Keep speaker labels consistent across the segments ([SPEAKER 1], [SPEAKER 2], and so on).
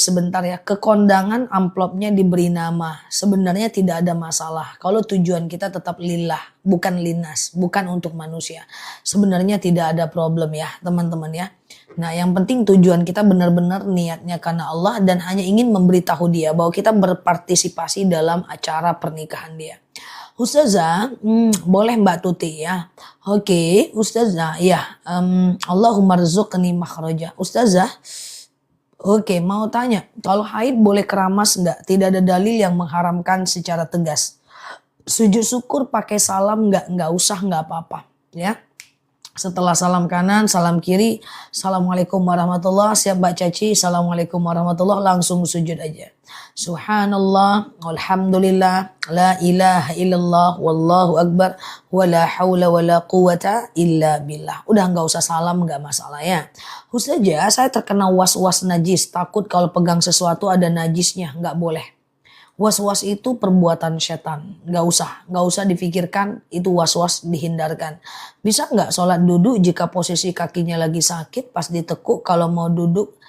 [SPEAKER 1] sebentar ya, ke kondangan amplopnya diberi nama. Sebenarnya tidak ada masalah. Kalau tujuan kita tetap lillah, bukan linas, bukan untuk manusia. Sebenarnya tidak ada problem ya teman-teman ya. Nah yang penting tujuan kita benar-benar niatnya karena Allah dan hanya ingin memberitahu dia bahwa kita berpartisipasi dalam acara pernikahan dia. Ustazah, boleh Mbak Tuti ya. Oke, Ustazah, ya. Allahumma rzuqni makhraja. Ustazah, oke, mau tanya, kalau haid boleh keramas enggak? Tidak ada dalil yang mengharamkan secara tegas. Sujud syukur pakai salam enggak? Enggak usah, enggak apa-apa, ya. Setelah salam kanan, salam kiri, assalamualaikum warahmatullah, siap Mbak Caci, assalamualaikum warahmatullah, langsung sujud aja. Subhanallah, alhamdulillah, la ilaha illallah, wallahu akbar, wala hawla wala quwata illa billah. Udah nggak usah salam, nggak masalah ya. Ustazah, saya terkena was-was najis, takut kalau pegang sesuatu ada najisnya, nggak boleh. Was-was itu perbuatan setan, nggak usah difikirkan, itu was-was dihindarkan. Bisa nggak sholat duduk jika posisi kakinya lagi sakit, pas ditekuk kalau mau duduk,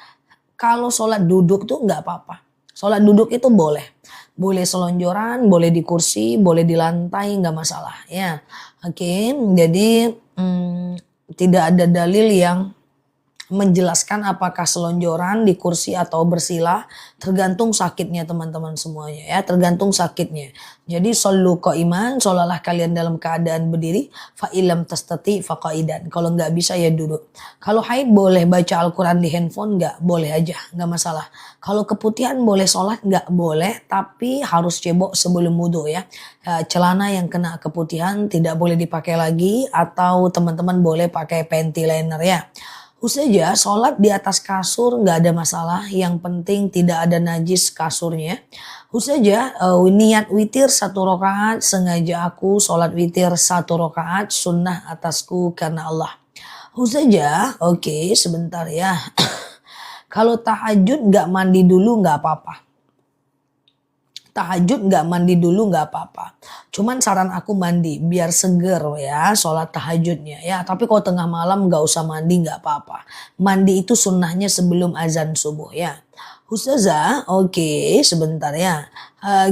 [SPEAKER 1] kalau sholat duduk tuh nggak apa-apa. Sholat duduk itu boleh selonjoran, boleh di kursi, boleh di lantai, nggak masalah ya. Oke, jadi tidak ada dalil yang menjelaskan apakah selonjoran di kursi atau bersila, tergantung sakitnya teman-teman semuanya ya, tergantung sakitnya. Jadi shollu qaiman, sholalah kalian dalam keadaan berdiri, fa ilam tastati fa qaidan. Kalau nggak bisa ya duduk. Kalau haid boleh baca Al-Quran di handphone nggak? Boleh aja, nggak masalah. Kalau keputihan boleh sholat nggak? Boleh, tapi harus cebok sebelum wudhu ya. Celana yang kena keputihan tidak boleh dipakai lagi, atau teman-teman boleh pakai panty liner ya. Ustazah, sholat di atas kasur nggak ada masalah, yang penting tidak ada najis kasurnya. Ustazah, niat witir 1 rakaat, sengaja aku sholat witir 1 rakaat, sunnah atasku karena Allah. Ustazah, oke sebentar ya. Kalau tahajud nggak mandi dulu nggak apa-apa. Tahajud nggak mandi dulu nggak apa-apa. Cuman saran aku mandi biar seger ya sholat tahajudnya ya. Tapi kalau tengah malam nggak usah mandi, nggak apa-apa. Mandi itu sunnahnya sebelum azan subuh ya. Ustazah, oke sebentar ya.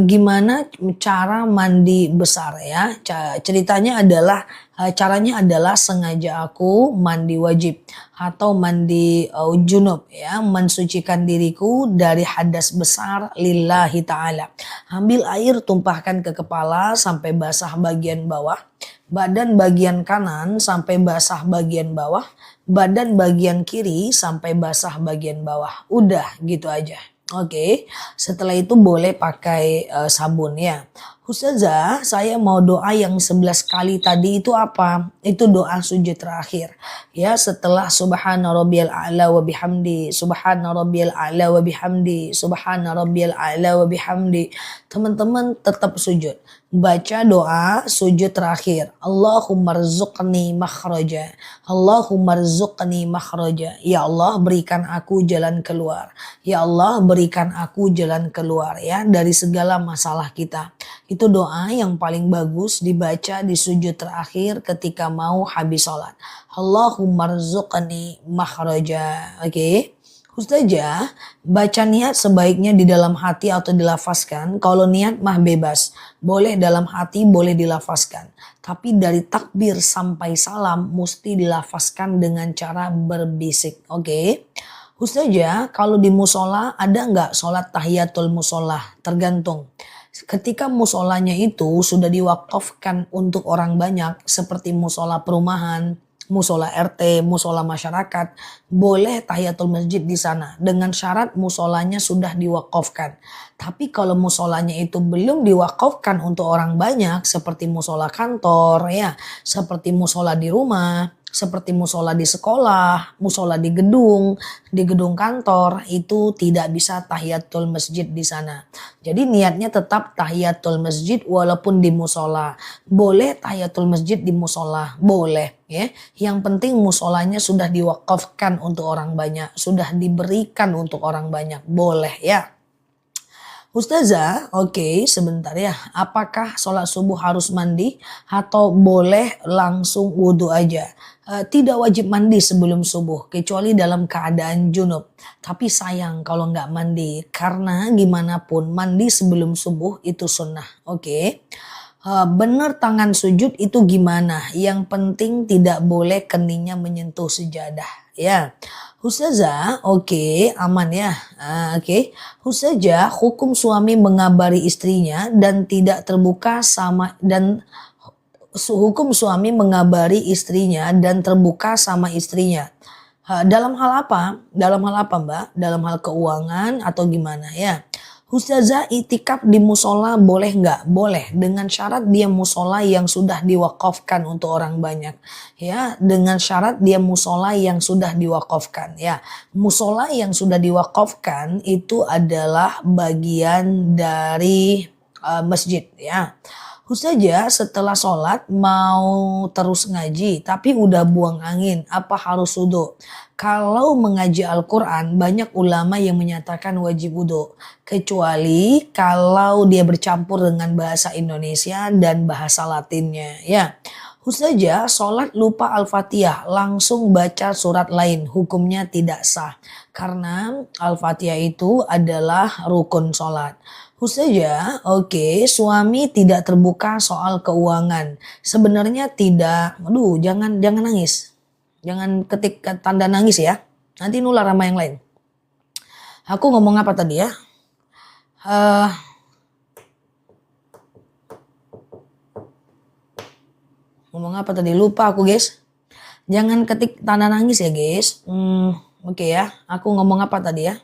[SPEAKER 1] Gimana cara mandi besar ya? Ceritanya adalah caranya adalah sengaja aku mandi wajib atau mandi junub ya, mensucikan diriku dari hadas besar lillahi ta'ala. Ambil air, tumpahkan ke kepala sampai basah bagian bawah, badan bagian kanan sampai basah bagian bawah, badan bagian kiri sampai basah bagian bawah. Udah gitu aja. Oke, setelah itu boleh pakai sabun ya. Ustazah, saya mau doa yang 11 kali tadi itu apa? Itu doa sujud terakhir. Ya, setelah subhana rabbiyal a'la wa bihamdi, subhana rabbiyal a'la wa bihamdi, subhana rabbiyal a'la wa bihamdi. Teman-teman tetap sujud. Baca doa sujud terakhir. Allahumma rzuqni makhraja. Allahumma rzuqni makhraja. Ya Allah, berikan aku jalan keluar. Ya Allah, berikan aku jalan keluar ya dari segala masalah kita. Itu doa yang paling bagus dibaca di sujud terakhir ketika mau habis sholat. Allahumma rzuqni makhraja. Oke. Ustazah, baca niat sebaiknya di dalam hati atau dilafazkan. Kalau niat mah bebas. Boleh dalam hati, boleh dilafazkan. Tapi dari takbir sampai salam mesti dilafazkan dengan cara berbisik. Oke. Ustazah, kalau di musola ada nggak sholat tahiyatul musola? Tergantung. Ketika musolanya itu sudah diwakafkan untuk orang banyak seperti musola perumahan, musola RT, musola masyarakat, boleh tahiyatul masjid di sana dengan syarat musolanya sudah diwakafkan. Tapi kalau musolanya itu belum diwakafkan untuk orang banyak seperti musola kantor ya, seperti musola di rumah, seperti musola di sekolah, musola di gedung kantor, itu tidak bisa tahiyatul masjid di sana. Jadi niatnya tetap tahiyatul masjid walaupun di musola. Boleh tahiyatul masjid di musola, boleh ya. Yang penting musolanya sudah diwakafkan untuk orang banyak, sudah diberikan untuk orang banyak, boleh ya. Ustazah, oke, sebentar ya. Apakah sholat subuh harus mandi atau boleh langsung wudhu aja? Tidak wajib mandi sebelum subuh, kecuali dalam keadaan junub. Tapi sayang kalau nggak mandi, karena gimana pun mandi sebelum subuh itu sunnah. Oke. Bener tangan sujud itu gimana? Yang penting tidak boleh keningnya menyentuh sejadah. Ya, Ustazah, oke, aman ya. Oke, Ustazah, hukum suami mengabari istrinya dan tidak terbuka sama dan hukum suami mengabari istrinya dan terbuka sama istrinya. Dalam hal apa? Dalam hal apa, Mbak? Dalam hal keuangan atau gimana ya? Ustazah, itikaf di musola boleh nggak? Boleh, dengan syarat dia musola yang sudah diwakafkan untuk orang banyak. Ya, dengan syarat dia musola yang sudah diwakafkan. Ya, musola yang sudah diwakafkan itu adalah bagian dari masjid. Ya. Ustazah, setelah sholat mau terus ngaji tapi udah buang angin, apa harus wudhu? Kalau mengaji Al-Quran banyak ulama yang menyatakan wajib wudhu. Kecuali kalau dia bercampur dengan bahasa Indonesia dan bahasa Latinnya. Ya, Ustazah, sholat lupa Al-Fatihah langsung baca surat lain, hukumnya tidak sah. Karena Al-Fatihah itu adalah rukun sholat. Ustazah, oke, suami tidak terbuka soal keuangan. Sebenarnya tidak, aduh, jangan nangis. Jangan ketik tanda nangis ya. Nanti nular sama yang lain. Aku ngomong apa tadi ya? Ngomong apa tadi? Lupa aku, guys. Jangan ketik tanda nangis ya, guys. Oke ya. Aku ngomong apa tadi ya?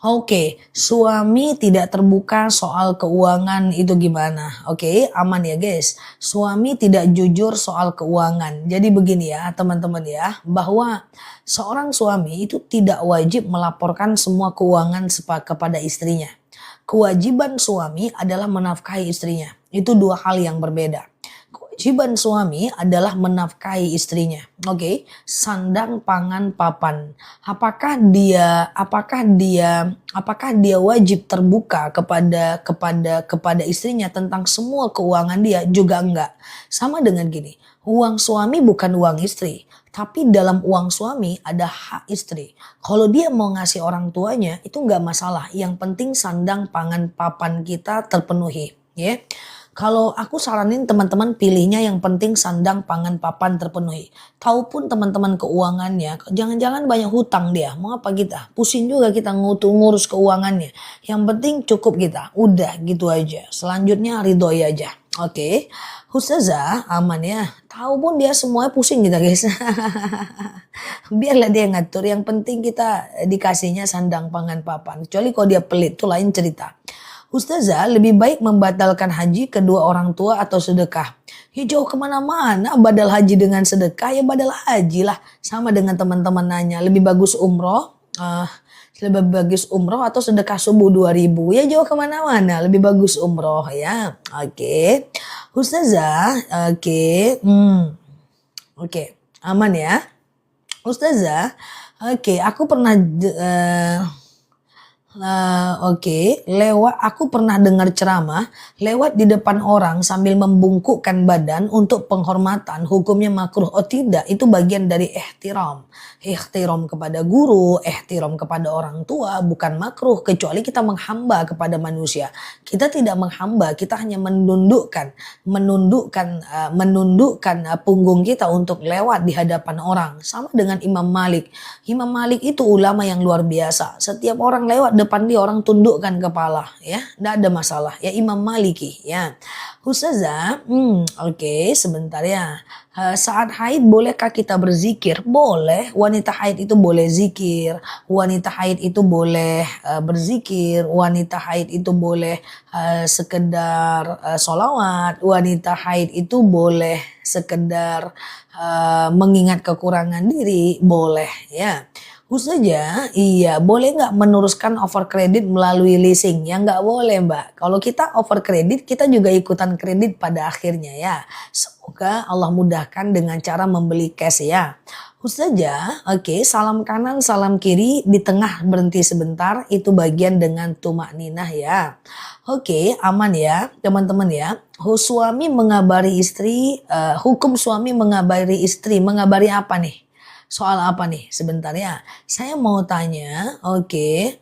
[SPEAKER 1] Oke, suami tidak terbuka soal keuangan itu gimana? Oke, aman ya guys. Suami tidak jujur soal keuangan. Jadi begini ya teman-teman ya, bahwa seorang suami itu tidak wajib melaporkan semua keuangan kepada istrinya. Kewajiban suami adalah menafkahi istrinya. Itu dua hal yang berbeda. Kewajiban suami adalah menafkahi istrinya. Oke, sandang pangan papan. Apakah dia wajib terbuka kepada istrinya tentang semua keuangan dia? Juga enggak. Sama dengan gini, uang suami bukan uang istri. Tapi dalam uang suami ada hak istri. Kalau dia mau ngasih orang tuanya itu enggak masalah. Yang penting sandang pangan papan kita terpenuhi. Ya. Kalau aku saranin teman-teman pilihnya yang penting sandang pangan papan terpenuhi. Tahu pun teman-teman keuangannya, jangan-jangan banyak hutang dia. Mau apa kita? Pusing juga kita ngurus keuangannya. Yang penting cukup kita. Udah gitu aja. Selanjutnya ridhoi aja. Oke. Ustazah aman ya. Tahu pun dia semuanya pusing kita guys. Biarlah dia ngatur. Yang penting kita dikasihnya sandang pangan papan. Kecuali kalau dia pelit itu lain cerita. Ustazah, lebih baik membatalkan haji kedua orang tua atau sedekah? Ya jauh kemana-mana, badal haji dengan sedekah ya badal haji lah. Sama dengan teman-teman nanya, lebih bagus umroh? Lebih bagus umroh atau sedekah subuh 2000? Ya jauh kemana-mana, lebih bagus umroh ya. Oke. Ustazah, oke. Oke, aman ya. Ustazah, oke, aku pernah... aku pernah dengar ceramah lewat di depan orang sambil membungkukkan badan untuk penghormatan, hukumnya makruh? Oh tidak, itu bagian dari ihtiram kepada guru, ihtiram kepada orang tua, bukan makruh kecuali kita menghamba kepada manusia. Kita tidak menghamba, kita hanya menundukkan punggung kita untuk lewat di hadapan orang. Sama dengan Imam Malik. Imam Malik itu ulama yang luar biasa. Setiap orang lewat depan dia orang tundukkan kepala ya, tidak ada masalah ya, Imam Maliki ya. Ustazah, oke, sebentar ya. Saat haid bolehkah kita berzikir? Boleh, wanita haid itu boleh zikir, wanita haid itu boleh berzikir, wanita haid itu boleh sekedar sholawat, wanita haid itu boleh sekedar mengingat kekurangan diri, boleh ya. Ustazah, iya boleh nggak meneruskan over kredit melalui leasing? Ya nggak boleh mbak. Kalau kita over kredit kita juga ikutan kredit pada akhirnya ya. Semoga Allah mudahkan dengan cara membeli cash ya. Ustazah, oke, salam kanan, salam kiri, di tengah berhenti sebentar, itu bagian dengan tumak ninah ya. Oke, aman ya, teman-teman ya. Suami mengabari istri, hukum suami mengabari istri, mengabari apa nih? Soal apa nih? Sebentar ya. Saya mau tanya, oke,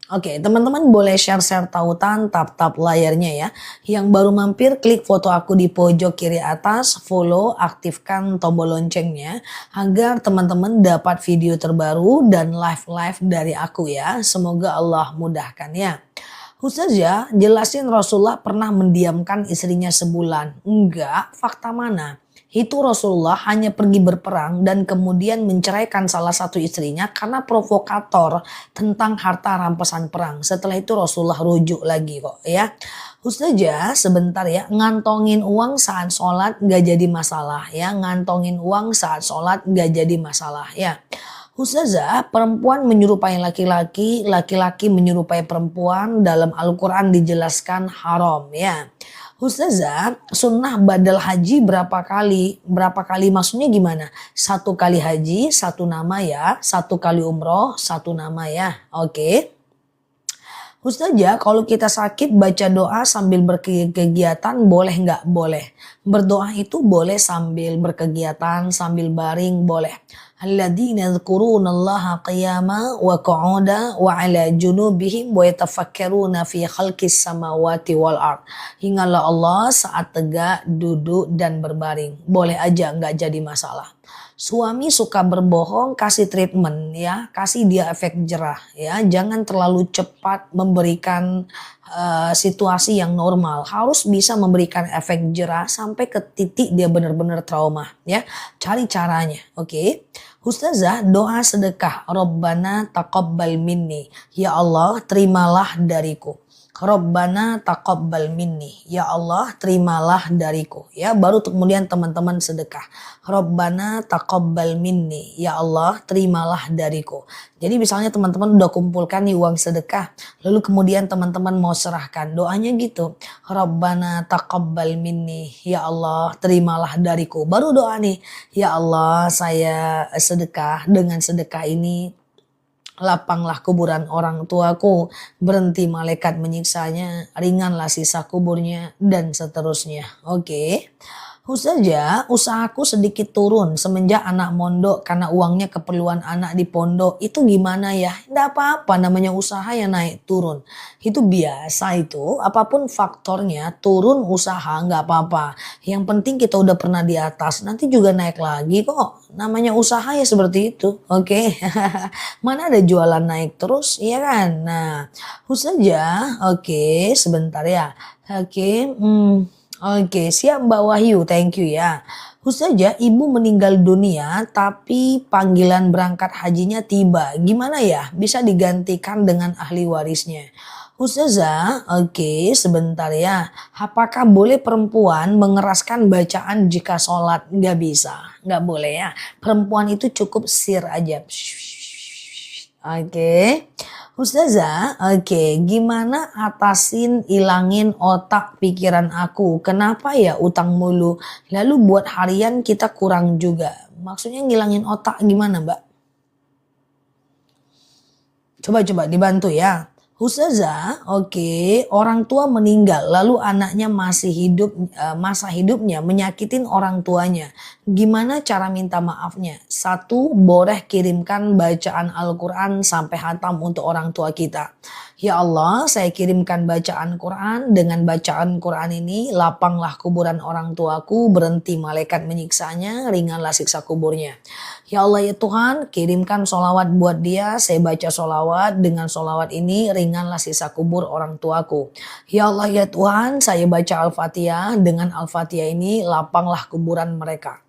[SPEAKER 1] oke, teman-teman boleh share-share tautan, tap-tap layarnya ya. Yang baru mampir, klik foto aku di pojok kiri atas, follow, aktifkan tombol loncengnya agar teman-teman dapat video terbaru dan live-live dari aku ya. Semoga Allah mudahkan ya. Ustazah, jelasin Rasulullah pernah mendiamkan istrinya sebulan. Enggak, fakta mana? Itu Rasulullah hanya pergi berperang dan kemudian menceraikan salah satu istrinya karena provokator tentang harta rampasan perang. Setelah itu Rasulullah rujuk lagi kok ya. Ustazah sebentar ya, ngantongin uang saat sholat gak jadi masalah ya. Ngantongin uang saat sholat gak jadi masalah ya. Ustazah, perempuan menyerupai laki-laki, laki-laki menyerupai perempuan, dalam Al-Quran dijelaskan haram ya. Ustazah, sunnah badal haji berapa kali? Berapa kali maksudnya gimana? Satu kali haji, satu nama ya. Satu kali umroh, satu nama ya. Oke. Ustazah, kalau kita sakit baca doa sambil berkegiatan boleh nggak? Boleh. Berdoa itu boleh sambil berkegiatan, sambil baring boleh. Alladzina yadhkurunallaha qiyama wa qu'uda wa ala junubihim wa yatafakkaruna fi khalqis samawati wal ard. Ingatlah Allah saat tegak, duduk dan berbaring. Boleh aja, nggak jadi masalah. Suami suka berbohong, kasih treatment ya, kasih dia efek jerah ya. Jangan terlalu cepat memberikan situasi yang normal. Harus bisa memberikan efek jerah sampai ke titik dia benar-benar trauma ya. Cari caranya, oke? Ustazah, doa sedekah. Rabbana taqabbal minni. Ya Allah, terimalah dariku. Rabbana taqabbal minni. Ya Allah, terimalah dariku. Ya, baru kemudian teman-teman sedekah. Rabbana taqabbal minni. Ya Allah, terimalah dariku. Jadi misalnya teman-teman udah kumpulkan nih uang sedekah, lalu kemudian teman-teman mau serahkan. Doanya gitu. Rabbana taqabbal minni. Ya Allah, terimalah dariku. Baru doa nih. Ya Allah, saya sedekah, dengan sedekah ini lapanglah kuburan orang tuaku, berhenti malaikat menyiksanya, ringanlah sisa kuburnya, dan seterusnya. Oke. Ustazah, usahaku sedikit turun semenjak anak mondok karena uangnya keperluan anak di pondok. Itu gimana ya? Tidak apa-apa, namanya usaha yang naik turun. Itu biasa itu, apapun faktornya turun usaha nggak apa-apa. Yang penting kita udah pernah di atas, nanti juga naik lagi kok. Namanya usaha ya seperti itu, oke? Mana ada jualan naik terus, iya kan? Nah, Ustazah, oke, sebentar ya. Oke, oke, siap Mbak Wahyu, thank you ya. Ustazah, ibu meninggal dunia tapi panggilan berangkat hajinya tiba. Gimana ya? Bisa digantikan dengan ahli warisnya. Ustazah, oke, sebentar ya. Apakah boleh perempuan mengeraskan bacaan jika sholat? Nggak bisa, nggak boleh ya. Perempuan itu cukup sir aja. Oke. Ustazah, oke, gimana atasin ilangin otak pikiran aku? Kenapa ya utang mulu? Lalu buat harian kita kurang juga. Maksudnya ngilangin otak gimana, Mbak? Coba-coba dibantu ya. Ustazah, oke, orang tua meninggal lalu anaknya masih hidup, masa hidupnya menyakitin orang tuanya. Gimana cara minta maafnya? Satu, boleh kirimkan bacaan Al-Quran sampai hatam untuk orang tua kita. Ya Allah, saya kirimkan bacaan Quran. Dengan bacaan Quran ini, lapanglah kuburan orang tuaku, berhenti malaikat menyiksanya, ringanlah siksa kuburnya. Ya Allah ya Tuhan, kirimkan sholawat buat dia. Saya baca sholawat, dengan sholawat ini ringanlah sisa kubur orang tuaku. Ya Allah ya Tuhan, saya baca Al-Fatihah. Dengan Al-Fatihah ini lapanglah kuburan mereka.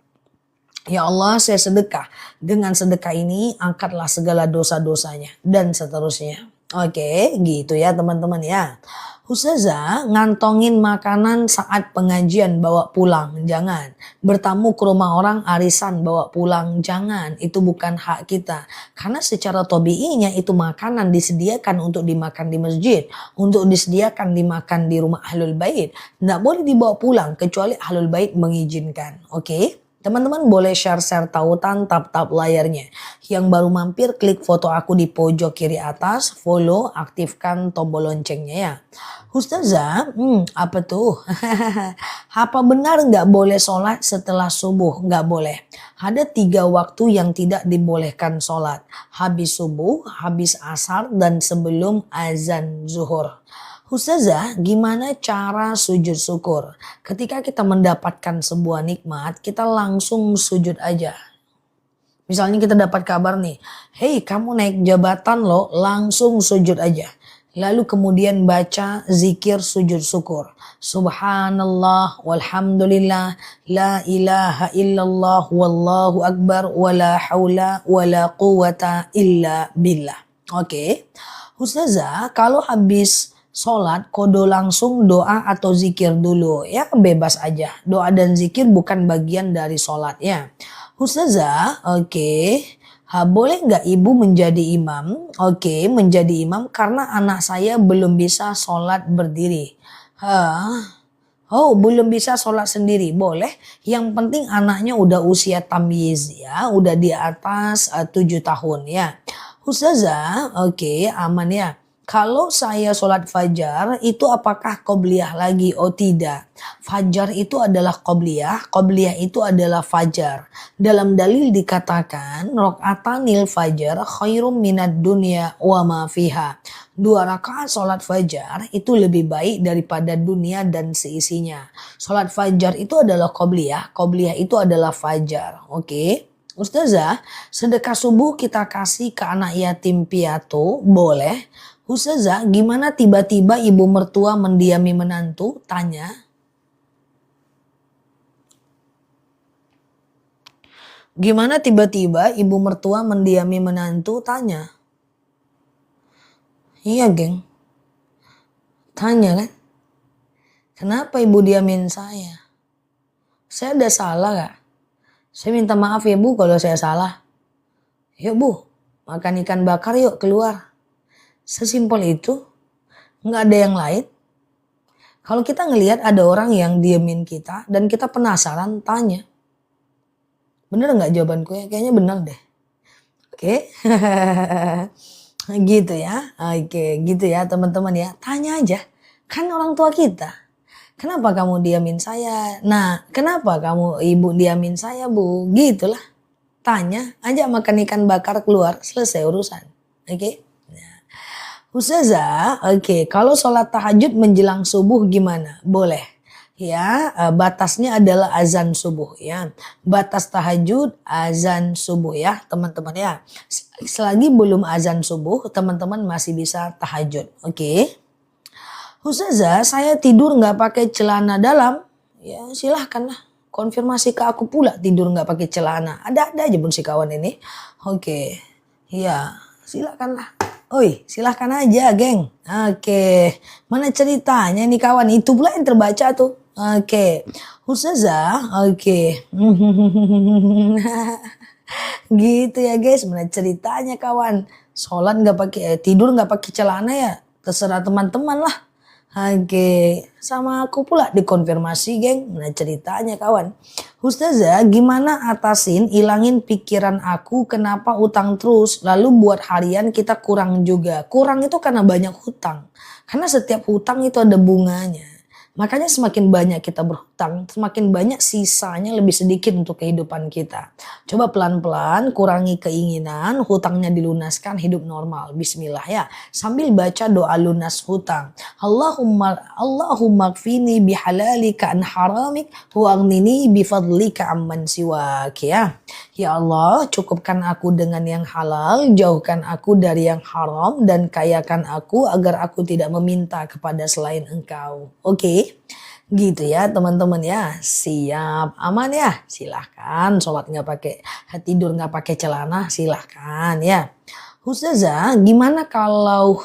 [SPEAKER 1] Ya Allah, saya sedekah. Dengan sedekah ini angkatlah segala dosa-dosanya. Dan seterusnya. Oke, gitu ya teman-teman ya. Ustazah, ngantongin makanan saat pengajian bawa pulang, jangan. Bertamu ke rumah orang arisan bawa pulang, jangan. Itu bukan hak kita. Karena secara tabiinya itu makanan disediakan untuk dimakan di masjid. Untuk disediakan dimakan di rumah Ahlul Bait. Nggak boleh dibawa pulang kecuali Ahlul Bait mengizinkan. Oke? Teman-teman boleh share-share tautan, tap-tap layarnya. Yang baru mampir klik foto aku di pojok kiri atas, follow, aktifkan tombol loncengnya ya. Ustazah, apa tuh? Apa benar nggak boleh sholat setelah subuh? Nggak boleh. Ada 3 waktu yang tidak dibolehkan sholat. Habis subuh, habis asar, dan sebelum azan zuhur. Ustazah, gimana cara sujud syukur? Ketika kita mendapatkan sebuah nikmat, kita langsung sujud aja. Misalnya kita dapat kabar nih, hey kamu naik jabatan loh, langsung sujud aja. Lalu kemudian baca zikir sujud syukur. Subhanallah walhamdulillah la ilaha illallah wallahu akbar wala haula wala quwata illa billah. Oke. Ustazah, kalau habis sholat kodo langsung doa atau zikir dulu ya, bebas aja. Doa dan zikir bukan bagian dari sholat ya. Ustazah, oke. Boleh nggak ibu menjadi imam? Oke, menjadi imam karena anak saya belum bisa sholat berdiri. Oh, belum bisa sholat sendiri. Boleh. Yang penting anaknya udah usia tamyiz ya. Udah di atas 7 tahun ya. Ustazah, oke, aman ya. Kalau saya sholat fajar itu apakah qobliyah lagi? Oh tidak. Fajar itu adalah qobliyah itu adalah fajar. Dalam dalil dikatakan rokaatanil fajar khairum minad dunya wa ma fiha. 2 rakaat sholat fajar itu lebih baik daripada dunia dan seisinya. Sholat fajar itu adalah qobliyah itu adalah fajar. Oke. Ustazah, sedekah subuh kita kasih ke anak yatim piatu, boleh. Ustazah, gimana tiba-tiba ibu mertua mendiami menantu? Tanya. Gimana tiba-tiba ibu mertua mendiami menantu? Tanya. Iya, geng. Tanya kan? Kenapa ibu diamin saya? Saya ada salah gak? Saya minta maaf ya bu kalau saya salah. Yuk bu, makan ikan bakar yuk keluar. Sesimpel itu, nggak ada yang lain. Kalau kita ngelihat ada orang yang diemin kita dan kita penasaran, tanya. Bener nggak jawabanku ya? Kayaknya bener deh. Oke, gitu ya. Oke, gitu ya teman-teman ya. Tanya aja, kan orang tua kita. Kenapa kamu diamin saya? Nah, kenapa kamu ibu diamin saya bu? Gitulah. Tanya, ajak makan ikan bakar keluar, selesai urusan. Oke. Ustazah, oke, kalau sholat tahajud menjelang subuh gimana? Boleh. Ya, batasnya adalah azan subuh ya. Batas tahajud azan subuh ya, teman-teman ya. Selagi belum azan subuh, teman-teman masih bisa tahajud. Oke. Ustazah, saya tidur nggak pakai celana dalam. Ya, silahkanlah. Konfirmasi ke aku pula tidur nggak pakai celana. Ada aja pun si kawan ini. Oke. Ya, silakanlah. Oi, silahkan aja, geng. Oke, mana ceritanya nih kawan? Itu pula yang terbaca tuh. Oke, Ustazah, oke. Gitu ya guys, mana ceritanya kawan? Sholat nggak pakai, tidur nggak pakai celana ya? Terserah teman-teman lah. Oke, sama aku pula dikonfirmasi geng. Mana ceritanya kawan? Ustazah, gimana atasin ilangin pikiran aku kenapa utang terus lalu buat harian kita kurang juga. Kurang itu karena banyak hutang. Karena setiap hutang itu ada bunganya. Makanya semakin banyak kita berhutang, semakin banyak sisanya lebih sedikit untuk kehidupan kita. Coba pelan-pelan kurangi keinginan, hutangnya dilunaskan, hidup normal. Bismillah ya. Sambil baca doa lunas hutang. Allahumma kfini bihalalika an haramik wa aghnini bifadlika amman siwak ya. Ya Allah, cukupkan aku dengan yang halal, jauhkan aku dari yang haram dan kayakan aku agar aku tidak meminta kepada selain Engkau. Oke. Gitu ya teman-teman ya. Siap, aman ya. Silahkan sholat nggak pakai, tidur nggak pakai celana, silahkan ya. Ustazah, gimana kalau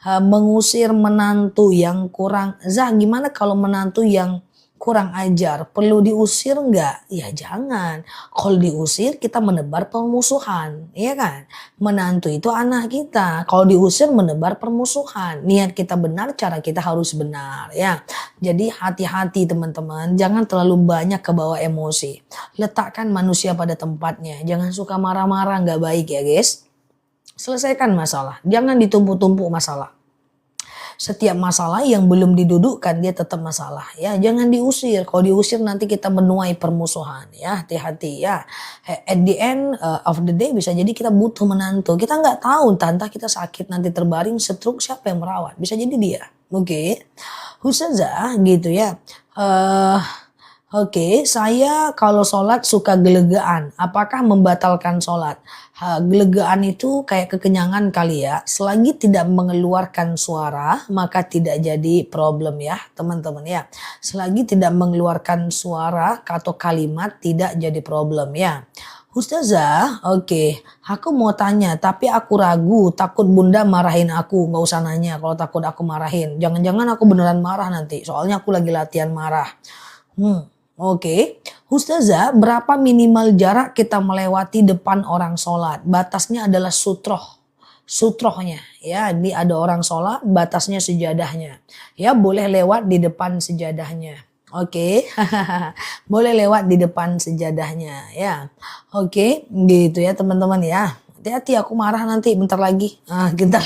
[SPEAKER 1] mengusir menantu yang kurang? Zah, gimana kalau menantu yang kurang ajar, perlu diusir nggak? Ya jangan. Kalau diusir kita menebar permusuhan, ya kan? Menantu itu anak kita. Kalau diusir menebar permusuhan. Niat kita benar, cara kita harus benar, ya. Jadi hati-hati teman-teman, jangan terlalu banyak kebawa emosi. Letakkan manusia pada tempatnya. Jangan suka marah-marah, nggak baik ya guys. Selesaikan masalah, jangan ditumpuk-tumpuk masalah. Setiap masalah yang belum didudukkan dia tetap masalah, ya jangan diusir. Kalau diusir nanti kita menuai permusuhan, ya hati-hati ya. At the end of the day bisa jadi kita butuh menantu, kita nggak tahu entah kita sakit nanti terbaring stroke, siapa yang merawat, bisa jadi dia. Oke. Ustazah gitu ya. Oke, saya kalau sholat suka gelegaan. Apakah membatalkan sholat? Gelegaan itu kayak kekenyangan kali ya. Selagi tidak mengeluarkan suara, maka tidak jadi problem ya teman-teman ya. Selagi tidak mengeluarkan suara atau kalimat, tidak jadi problem ya. Ustazah, oke, aku mau tanya tapi aku ragu, takut bunda marahin aku. Nggak usah nanya kalau takut aku marahin. Jangan-jangan aku beneran marah nanti, soalnya aku lagi latihan marah. Oke. Ustazah, berapa minimal jarak kita melewati depan orang sholat? Batasnya adalah sutrohnya. Ya, ini ada orang sholat, batasnya sejadahnya. Ya, boleh lewat di depan sejadahnya. Oke. Boleh lewat di depan sejadahnya. Ya, oke. Gitu ya teman-teman ya. Hati-hati aku marah nanti bentar lagi. Bentar.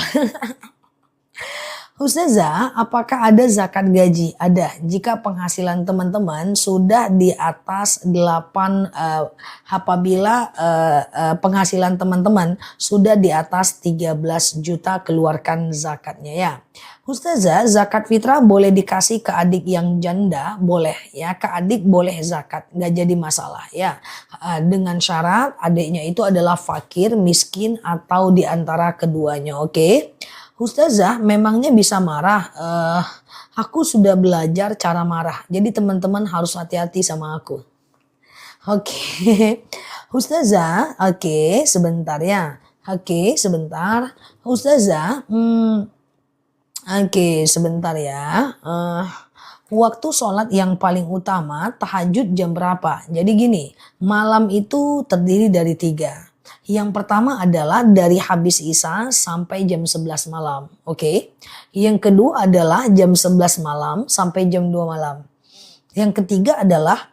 [SPEAKER 1] Ustazah, apakah ada zakat gaji? Ada. Jika penghasilan teman-teman sudah di atas 8, apabila penghasilan teman-teman sudah di atas 13 juta, keluarkan zakatnya ya. Ustazah, zakat fitrah boleh dikasih ke adik yang janda? Boleh ya, ke adik boleh zakat, nggak jadi masalah ya. Dengan syarat adiknya itu adalah fakir, miskin atau di antara keduanya, oke? Ustazah, memangnya bisa marah? Aku sudah belajar cara marah. Jadi teman-teman harus hati-hati sama aku. Oke. Ustazah, oke, sebentar ya. Oke, sebentar. Ustazah, oke, sebentar ya. Waktu sholat yang paling utama, tahajud jam berapa? Jadi gini, malam itu terdiri dari 3. Yang pertama adalah dari habis Isya sampai jam 11 malam. Oke. Yang kedua adalah jam 11 malam sampai jam 2 malam. Yang ketiga adalah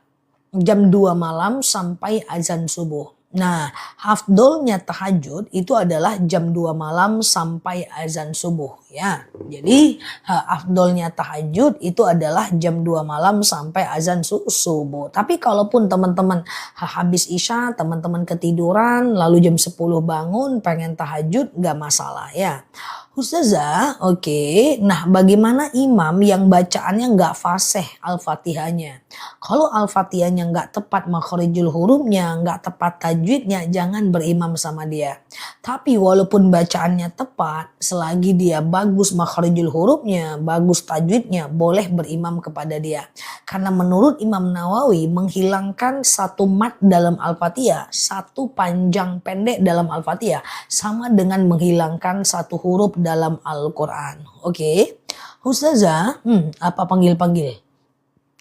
[SPEAKER 1] jam 2 malam sampai azan subuh. Nah, afdolnya tahajud itu adalah jam 2 malam sampai azan subuh ya. Jadi afdolnya tahajud itu adalah jam 2 malam sampai azan subuh. Tapi kalaupun teman-teman habis Isya, teman-teman ketiduran lalu jam 10 bangun pengen tahajud, gak masalah ya. Ustazah, oke. Nah, bagaimana imam yang bacaannya nggak fasih Al-Fatihahnya? Kalau Al-Fatihahnya nggak tepat makharijul hurufnya, nggak tepat tajwidnya, jangan berimam sama dia. Tapi walaupun bacaannya tepat, selagi dia bagus makharijul hurufnya, bagus tajwidnya, boleh berimam kepada dia. Karena menurut Imam Nawawi, menghilangkan satu mat dalam Al-Fatihah, satu panjang pendek dalam Al-Fatihah, sama dengan menghilangkan satu huruf dalam Al-Quran. Oke. Ustazah, apa panggil-panggil?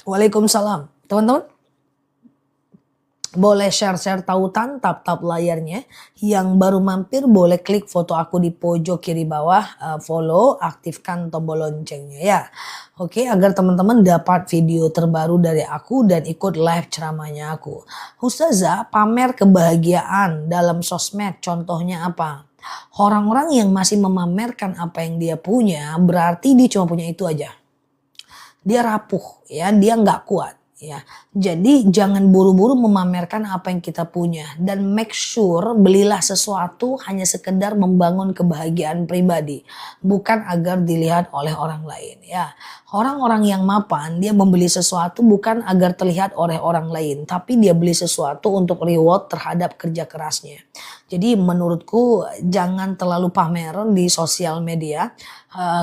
[SPEAKER 1] Waalaikumsalam. Teman-teman, boleh share-share tautan, tap-tap layarnya. Yang baru mampir boleh klik foto aku di pojok kiri bawah, follow, aktifkan tombol loncengnya ya. Oke, agar teman-teman dapat video terbaru dari aku dan ikut live ceramahnya aku. Ustazah, pamer kebahagiaan dalam sosmed, contohnya apa? Orang-orang yang masih memamerkan apa yang dia punya berarti dia cuma punya itu aja. Dia rapuh ya, dia nggak kuat ya. Jadi jangan buru-buru memamerkan apa yang kita punya dan make sure belilah sesuatu hanya sekedar membangun kebahagiaan pribadi, bukan agar dilihat oleh orang lain ya. Orang-orang yang mapan dia membeli sesuatu bukan agar terlihat oleh orang lain, tapi dia beli sesuatu untuk reward terhadap kerja kerasnya. Jadi menurutku jangan terlalu pamer di sosial media,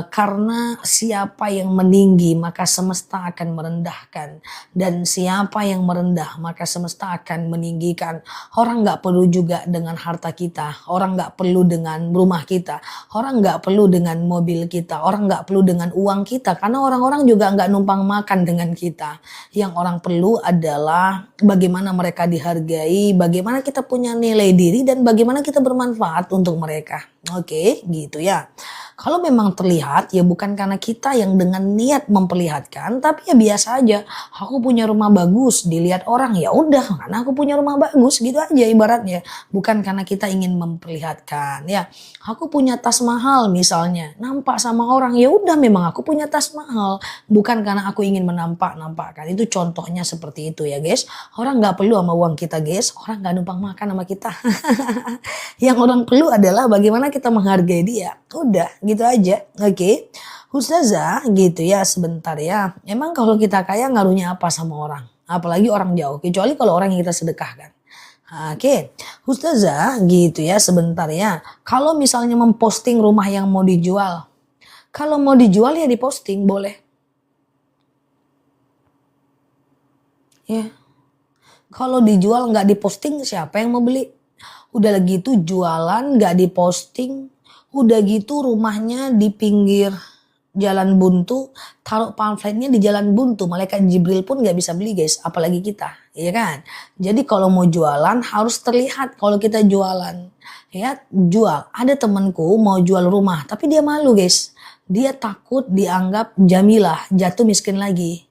[SPEAKER 1] karena siapa yang meninggi maka semesta akan merendahkan, dan siapa yang merendah maka semesta akan meninggikan. Orang nggak perlu juga dengan harta kita, orang nggak perlu dengan rumah kita, orang nggak perlu dengan mobil kita, orang nggak perlu dengan uang kita, karena orang-orang juga nggak numpang makan dengan kita. Yang orang perlu adalah bagaimana mereka dihargai, bagaimana kita punya nilai diri, dan bagaimana kita bermanfaat untuk mereka. Oke, gitu ya. Kalau memang terlihat, ya bukan karena kita yang dengan niat memperlihatkan, tapi ya biasa aja. Aku punya rumah bagus, dilihat orang, ya udah karena aku punya rumah bagus, gitu aja ibaratnya. Bukan karena kita ingin memperlihatkan, ya. Aku punya tas mahal misalnya, nampak sama orang, ya udah memang aku punya tas mahal. Bukan karena aku ingin menampakkan. Itu contohnya seperti itu ya guys. Orang nggak perlu sama uang kita guys, orang nggak numpang makan sama kita. Yang orang perlu adalah bagaimana kita menghargai dia. Udah, gitu aja. Oke. Ustazah, gitu ya sebentar ya. Emang kalau kita kaya ngaruhnya apa sama orang? Apalagi orang jauh. Kecuali kalau orang yang kita sedekahkan. Oke. Ustazah, gitu ya sebentar ya. Kalau misalnya memposting rumah yang mau dijual. Kalau mau dijual ya diposting, boleh. Ya. Kalau dijual nggak diposting, siapa yang mau beli? Udah gitu jualan nggak diposting, udah gitu rumahnya di pinggir jalan buntu, taruh pamfletnya di jalan buntu, malaikat Jibril pun nggak bisa beli guys, apalagi kita, ya kan? Jadi kalau mau jualan harus terlihat kalau kita jualan, ya jual. Ada temanku mau jual rumah, tapi dia malu guys, dia takut dianggap jamilah, jatuh miskin lagi.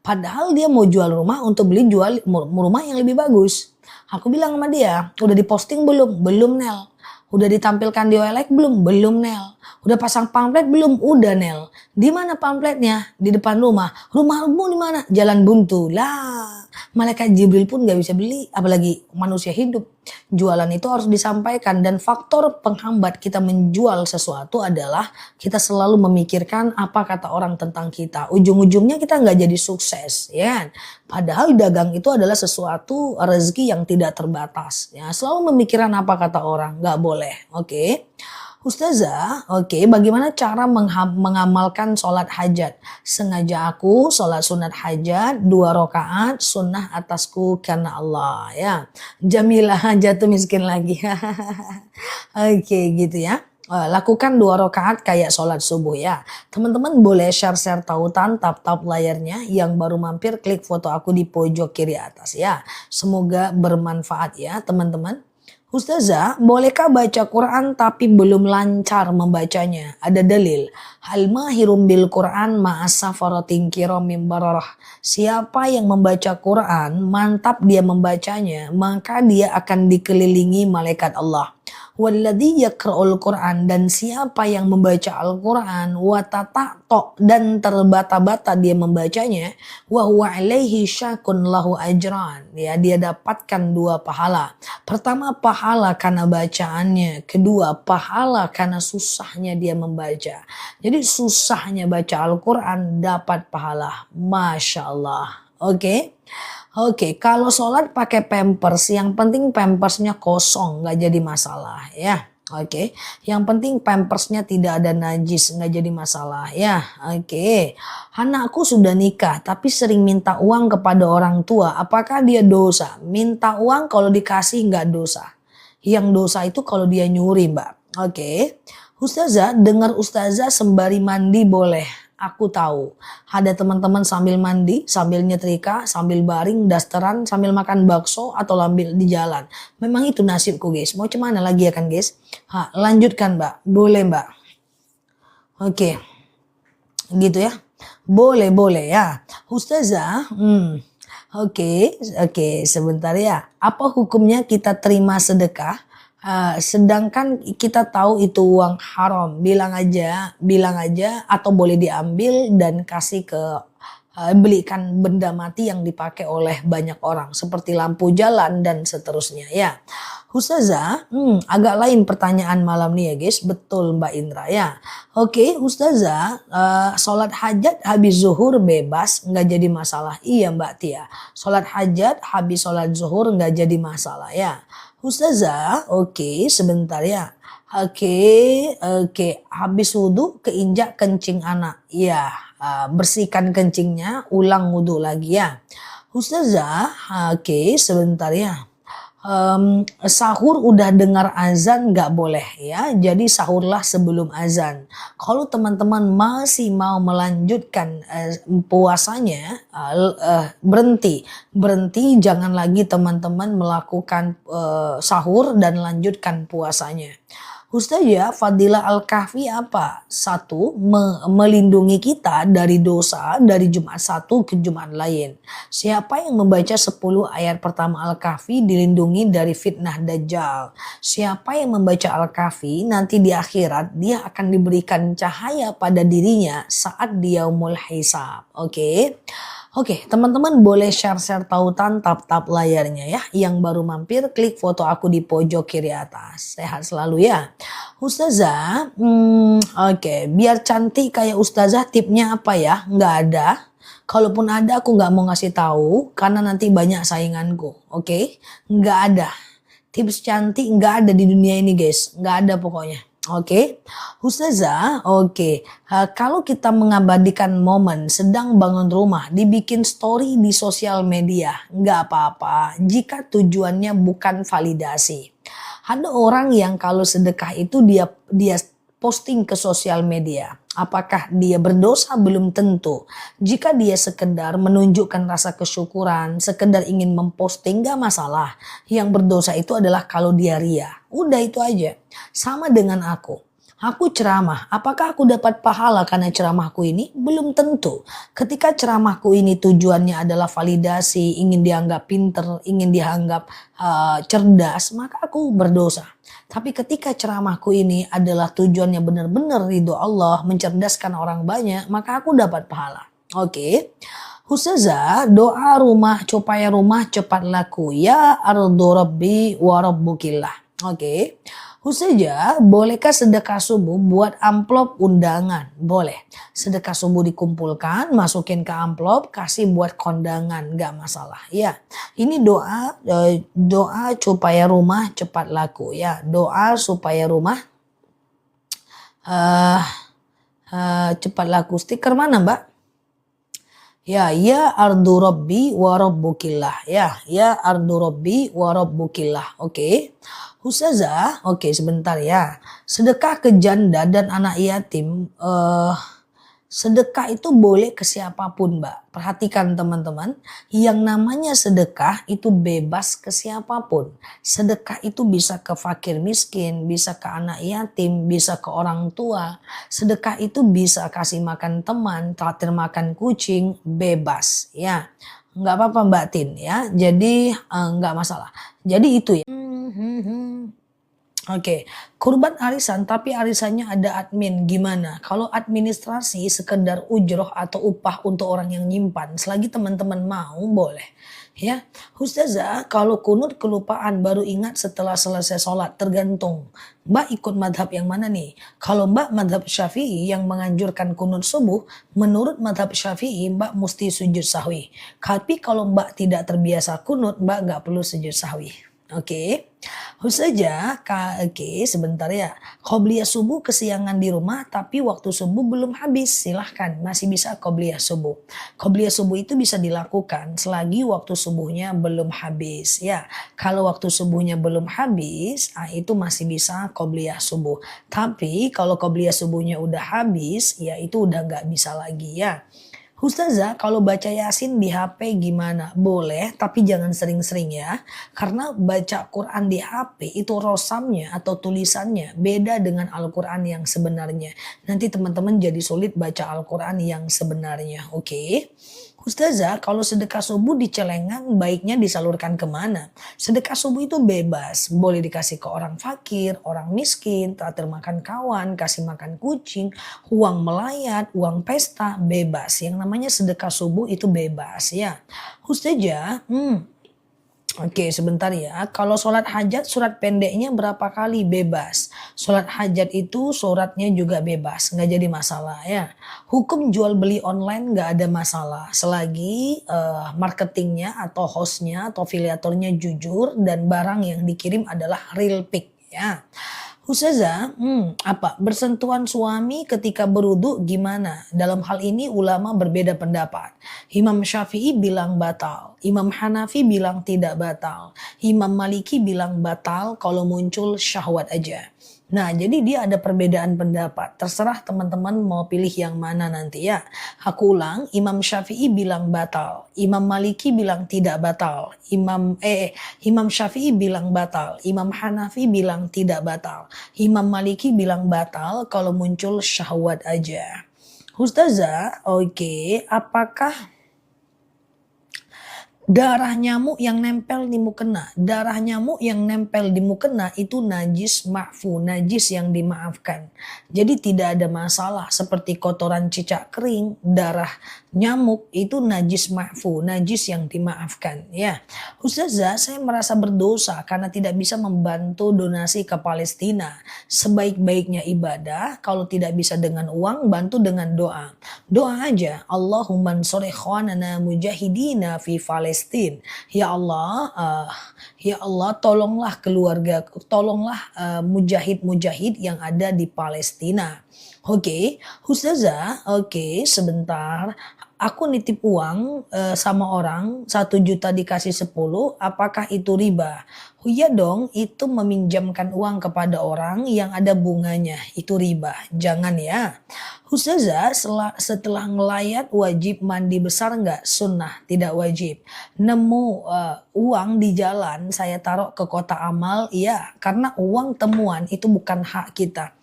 [SPEAKER 1] Padahal dia mau jual rumah untuk jual rumah yang lebih bagus. Aku bilang sama dia, udah diposting belum? Belum Nel. Udah ditampilkan di OLX belum? Belum Nel. Udah pasang pamflet belum? Udah Nel. Di mana pamfletnya? Di depan rumah. Rumahmu di mana? Jalan buntu. Lah, malaikat Jibril pun gak bisa beli, apalagi manusia hidup. Jualan itu harus disampaikan, dan faktor penghambat kita menjual sesuatu adalah kita selalu memikirkan apa kata orang tentang kita. Ujung-ujungnya kita nggak jadi sukses, ya kan? Padahal dagang itu adalah sesuatu rezeki yang tidak terbatas. Ya, selalu memikirkan apa kata orang, nggak boleh. Oke. Ustazah, oke, bagaimana cara mengamalkan sholat hajat? Sengaja aku sholat sunat hajat 2 rakaat sunnah atasku karena Allah, ya. Jamilah jatuh miskin lagi. Oke, gitu ya. Lakukan 2 rakaat kayak sholat subuh ya. Teman-teman boleh share-share tautan, tap-tap layarnya. Yang baru mampir klik foto aku di pojok kiri atas ya. Semoga bermanfaat ya teman-teman. Ustazah, bolehkah baca Quran tapi belum lancar membacanya? Ada dalil. Hal mahirum bil Quran ma'asafaratin kiramim bararah. Siapa yang membaca Quran, mantap dia membacanya, maka dia akan dikelilingi malaikat Allah. Walladzi yaqra'ul Quran, dan siapa yang membaca Al-Quran watata'to, dan terbata-bata dia membacanya, wa huwa alaihi syakun lahu ajran, ya, dia dapatkan 2 pahala. Pertama pahala karena bacaannya, kedua pahala karena susahnya dia membaca. Jadi susahnya baca Al-Quran dapat pahala. Masya Allah. Oke. Oke, kalau sholat pakai pampers, yang penting pampersnya kosong, nggak jadi masalah ya. Oke, yang penting pampersnya tidak ada najis, nggak jadi masalah ya. Oke, anakku sudah nikah tapi sering minta uang kepada orang tua, apakah dia dosa? Minta uang kalau dikasih nggak dosa. Yang dosa itu kalau dia nyuri, Mbak. Oke, Ustazah, dengar Ustazah sembari mandi boleh. Aku tahu ada teman-teman sambil mandi, sambil nyetrika, sambil baring, dasteran, sambil makan bakso atau sambil di jalan. Memang itu nasibku guys. Mau cemana lagi ya kan guys? Lanjutkan Mbak. Boleh Mbak. Oke. Gitu ya. Boleh ya. Ustazah. Oke. Sebentar ya. Apa hukumnya kita terima sedekah? Sedangkan kita tahu itu uang haram, bilang aja atau boleh diambil dan kasih ke belikan benda mati yang dipakai oleh banyak orang seperti lampu jalan dan seterusnya ya. Ustazah, agak lain pertanyaan malam nih ya guys. Betul Mbak Indra ya. Oke Ustazah, sholat hajat habis zuhur bebas nggak jadi masalah. Iya Mbak Tia, sholat hajat habis sholat zuhur nggak jadi masalah ya. Ustazah, oke, sebentar ya. Oke, oke. Habis wudhu keinjak kencing anak. Ya, bersihkan kencingnya, ulang wudhu lagi ya. Ustazah, oke, sebentar ya. Sahur udah dengar azan nggak boleh ya. Jadi sahurlah sebelum azan. Kalau teman-teman masih mau melanjutkan puasanya, berhenti. Berhenti, jangan lagi teman-teman melakukan sahur dan lanjutkan puasanya. Ustazah, Fadilah Al-Kahfi apa? Satu, melindungi kita dari dosa dari Jumat satu ke Jumat lain. Siapa yang membaca 10 ayat pertama Al-Kahfi dilindungi dari fitnah Dajjal. Siapa yang membaca Al-Kahfi nanti di akhirat dia akan diberikan cahaya pada dirinya saat di yaumul hisab. Oke. Oke, teman-teman boleh share-share tautan tap-tap layarnya ya. Yang baru mampir klik foto aku di pojok kiri atas. Sehat selalu ya. Ustazah, oke, biar cantik kayak Ustazah tipnya apa ya? Nggak ada. Kalaupun ada aku nggak mau ngasih tahu karena nanti banyak sainganku. Oke, nggak ada. Tips cantik nggak ada di dunia ini guys. Nggak ada pokoknya. Oke, Ustazah, oke. Kalau kita mengabadikan momen sedang bangun rumah, dibikin story di sosial media, nggak apa-apa. Jika tujuannya bukan validasi. Ada orang yang kalau sedekah itu dia posting ke sosial media. Apakah dia berdosa? Belum tentu. Jika dia sekedar menunjukkan rasa kesyukuran, sekedar ingin memposting, gak masalah. Yang berdosa itu adalah kalau dia ria. Udah itu aja. Sama dengan aku. Aku ceramah, apakah aku dapat pahala karena ceramahku ini? Belum tentu. Ketika ceramahku ini tujuannya adalah validasi, ingin dianggap pinter, ingin dianggap cerdas, maka aku berdosa. Tapi ketika ceramahku ini adalah tujuannya benar-benar ridho Allah, mencerdaskan orang banyak, maka aku dapat pahala. Oke. Ustazah, doa rumah supaya rumah cepat laku. Ya ardu rabbi wa rabbukillah. Oke. Ustazah, bolehkah sedekah subuh buat amplop undangan? Boleh. Sedekah subuh dikumpulkan, masukin ke amplop, kasih buat kondangan, gak masalah. Ya, ini doa supaya rumah cepat laku. Ya, doa supaya rumah cepat laku. Stiker mana Mbak? Ya ardu rabbi wa rabbukillah. Ya ardu rabbi wa rabbukillah. Oke. Ustazah, oke sebentar ya. Sedekah ke janda dan anak yatim, sedekah itu boleh ke siapapun Mbak. Perhatikan teman-teman, yang namanya sedekah itu bebas ke siapapun. Sedekah itu bisa ke fakir miskin, bisa ke anak yatim, bisa ke orang tua. Sedekah itu bisa kasih makan teman, traktir makan kucing, bebas ya. Nggak apa-apa Mbak Tin ya, jadi nggak masalah. Jadi itu ya. Oke, kurban arisan tapi arisannya ada admin gimana? Kalau administrasi sekedar ujroh atau upah untuk orang yang nyimpan, selagi teman-teman mau boleh. Ya, Ustazah, kalau kunut kelupaan baru ingat setelah selesai sholat, tergantung. Mbak ikut madhab yang mana nih? Kalau Mbak madhab Syafi'i yang menganjurkan kunut subuh, menurut madhab Syafi'i Mbak mesti sujud sahwi. Tapi kalau Mbak tidak terbiasa kunut, Mbak nggak perlu sujud sahwi. Oke. Ustazah, oke sebentar ya. Qobliyah subuh kesiangan di rumah tapi waktu subuh belum habis. Silahkan, masih bisa qobliyah subuh. Qobliyah subuh itu bisa dilakukan selagi waktu subuhnya belum habis ya. Kalau waktu subuhnya belum habis, itu masih bisa qobliyah subuh. Tapi kalau qobliyah subuhnya udah habis, ya itu udah nggak bisa lagi ya. Ustazah, kalau baca Yasin di HP gimana? Boleh, tapi jangan sering-sering ya. Karena baca Quran di HP itu rosamnya atau tulisannya beda dengan Al-Quran yang sebenarnya. Nanti teman-teman jadi sulit baca Al-Quran yang sebenarnya. Oke? Ustazah, kalau sedekah subuh di celengan baiknya disalurkan kemana? Sedekah subuh itu bebas, boleh dikasih ke orang fakir, orang miskin, traktir makan kawan, kasih makan kucing, uang melayat, uang pesta, bebas. Yang namanya sedekah subuh itu bebas ya. Ustazah, Oke, sebentar ya. Kalau sholat hajat, surat pendeknya berapa kali? Bebas. Sholat hajat itu suratnya juga bebas, nggak jadi masalah ya. Hukum jual beli online nggak ada masalah. Selagi marketingnya atau hostnya atau afiliatornya jujur dan barang yang dikirim adalah real pick ya. Ustazah, apa bersentuhan suami ketika berwudu gimana? Dalam hal ini ulama berbeda pendapat. Imam Syafi'i bilang batal, Imam Hanafi bilang tidak batal, Imam Maliki bilang batal kalau muncul syahwat aja. Nah, jadi dia ada perbedaan pendapat. Terserah teman-teman mau pilih yang mana nanti ya. Aku ulang, Imam Syafi'i bilang batal, Imam Maliki bilang tidak batal, Imam Syafi'i bilang batal, Imam Hanafi bilang tidak batal, Imam Maliki bilang batal kalau muncul syahwat aja. Ustazah, oke, apakah darah nyamuk yang nempel di mukena? Darah nyamuk yang nempel di mukena itu najis ma'fu, najis yang dimaafkan. Jadi tidak ada masalah seperti kotoran cicak kering, darah nyamuk itu najis ma'fu, najis yang dimaafkan ya. Ustazah, saya merasa berdosa karena tidak bisa membantu donasi ke Palestina. Sebaik-baiknya ibadah, kalau tidak bisa dengan uang, bantu dengan doa. Doa aja, Allahumma ansur ikhwanana mujahidina fi Palestina. Ya Allah, tolonglah keluarga, tolonglah mujahid-mujahid yang ada di Palestina. Oke, Ustazah, oke, sebentar. Aku nitip uang sama orang 1 juta dikasih 10, apakah itu riba? Oh iya dong, itu meminjamkan uang kepada orang yang ada bunganya, itu riba. Jangan ya. Ustazah, setelah ngelayat wajib mandi besar nggak? Sunnah, tidak wajib. Nemu uang di jalan, saya taruh ke kotak amal, iya. Karena uang temuan itu bukan hak kita.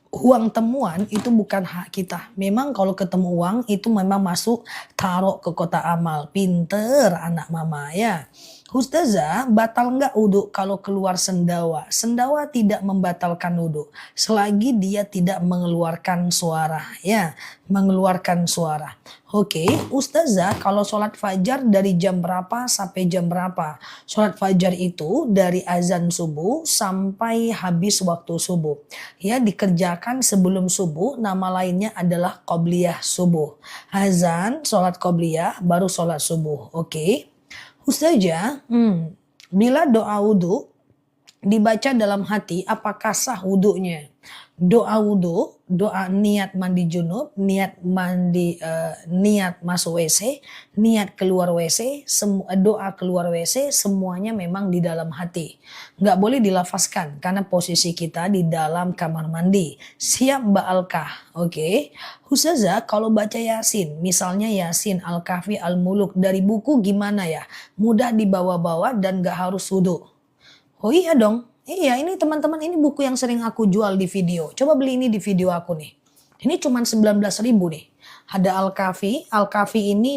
[SPEAKER 1] Uang temuan itu bukan hak kita. Memang kalau ketemu uang itu memang masuk taruh ke kotak amal. Pinter anak mama ya. Ustazah, batal nggak wudhu kalau keluar sendawa? Sendawa tidak membatalkan wudhu selagi dia tidak mengeluarkan suara ya, mengeluarkan suara. Oke, Ustazah, kalau sholat fajar dari jam berapa sampai jam berapa? Sholat fajar itu dari azan subuh sampai habis waktu subuh. Ya, dikerjakan sebelum subuh, nama lainnya adalah qobliyah subuh. Azan, sholat qobliyah, baru sholat subuh. Oke. Ustazah, bila doa wudhu dibaca dalam hati, apakah sah wudhunya? Doa wudhu, doa niat mandi junub, niat mandi, niat masuk WC, niat keluar WC, doa keluar WC, semuanya memang di dalam hati. Nggak boleh dilafazkan karena posisi kita di dalam kamar mandi. Siap Mbak Alkah, oke? Ustazah, kalau baca Yasin, misalnya Yasin, Al-Kahfi, Al-Muluk dari buku gimana ya? Mudah dibawa-bawa dan nggak harus wudhu. Oh iya dong. Iya, ini teman-teman, ini buku yang sering aku jual di video. Coba beli ini di video aku nih. Ini cuma 19.000 nih. Ada Al-Kahfi ini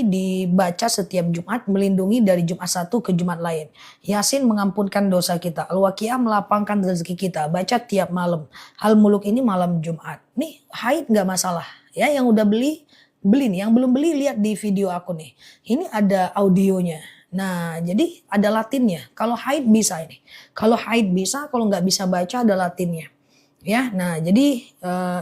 [SPEAKER 1] dibaca setiap Jumat, melindungi dari Jumat satu ke Jumat lain. Yasin mengampunkan dosa kita. Al-Waqiah melapangkan rezeki kita. Baca tiap malam. Al-Muluk ini malam Jumat. Nih, haid nggak masalah. Ya, yang udah beli nih. Yang belum beli lihat di video aku nih. Ini ada audionya. Nah, jadi ada latinnya. Kalau haid bisa ini. Kalau haid bisa, kalau nggak bisa baca ada latinnya. Ya, nah jadi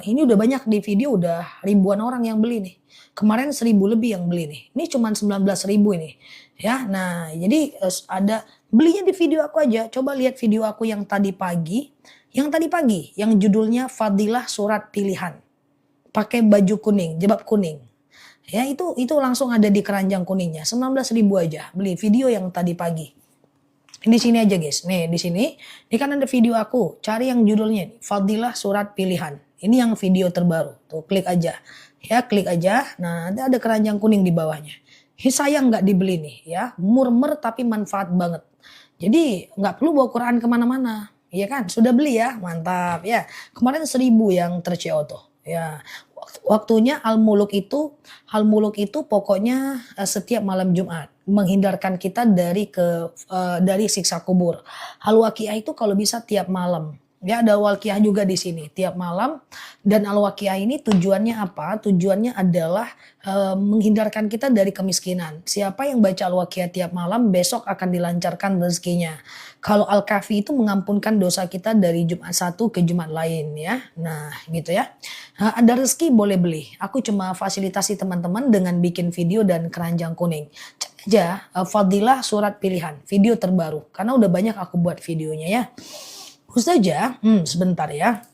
[SPEAKER 1] ini udah banyak di video, udah ribuan orang yang beli nih. Kemarin 1.000 lebih yang beli nih. Ini cuma 19.000 ini. Ya, nah jadi ada belinya di video aku aja. Coba lihat video aku yang tadi pagi. Yang judulnya Fadilah Surat Pilihan. Pakai baju kuning, jilbab kuning. Ya itu langsung ada di keranjang kuningnya. 19.000 aja beli video yang tadi pagi. Di sini aja guys. Nih di sini. Ini kan ada video aku. Cari yang judulnya nih, Fadilah Surat Pilihan. Ini yang video terbaru. Tuh klik aja. Ya klik aja. Nah nanti ada keranjang kuning di bawahnya. Ini sayang nggak dibeli nih ya. Murmer tapi manfaat banget. Jadi nggak perlu bawa Quran kemana-mana. Iya kan? Sudah beli ya? Mantap ya. Kemarin 1.000 yang ter-CO tuh. Ya, waktunya Al-Muluk itu pokoknya setiap malam Jumat menghindarkan kita dari siksa kubur. Al-Waqiah itu kalau bisa tiap malam. Ya, ada Al-Waqiah juga di sini tiap malam, dan Al-Waqiah ini tujuannya apa? Tujuannya adalah menghindarkan kita dari kemiskinan. Siapa yang baca Al-Waqiah tiap malam besok akan dilancarkan rezekinya. Kalau Al-Kahfi itu mengampunkan dosa kita dari Jumat satu ke Jumat lain ya. Nah, gitu ya. Ada rezeki boleh beli. Aku cuma fasilitasi teman-teman dengan bikin video dan keranjang kuning. Cek aja Fadilah Surat Pilihan, video terbaru. Karena udah banyak aku buat videonya ya. Ustazah, sebentar ya.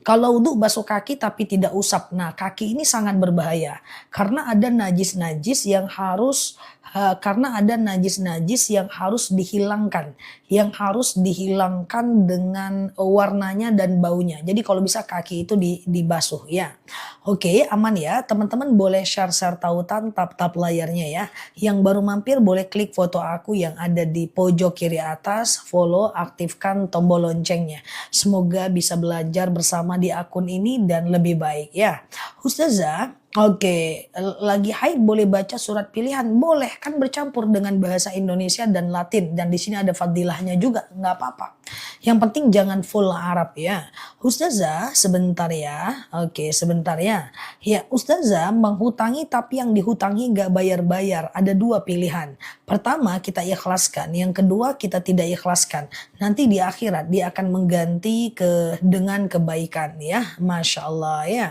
[SPEAKER 1] Kalau wudhu basuh kaki tapi tidak usap. Nah, kaki ini sangat berbahaya karena ada najis-najis yang harus dihilangkan, dengan warnanya dan baunya. Jadi kalau bisa kaki itu dibasuh ya. Oke, aman ya. Teman-teman boleh share-share tautan, tap-tap layarnya ya. Yang baru mampir boleh klik foto aku yang ada di pojok kiri atas, follow, aktifkan tombol loncengnya. Semoga bisa belajar bersama di akun ini dan lebih baik ya. Ustazah, oke, lagi haid boleh baca surat pilihan? Boleh, kan bercampur dengan bahasa Indonesia dan Latin, dan di sini ada fadilahnya juga, nggak apa-apa. Yang penting jangan full Arab ya. Ustazah, sebentar ya. Oke, sebentar ya. Ya, Ustazah menghutangi tapi yang dihutangi nggak bayar-bayar. Ada dua pilihan. Pertama kita ikhlaskan, yang kedua kita tidak ikhlaskan. Nanti di akhirat dia akan mengganti dengan kebaikan ya. Masya Allah ya.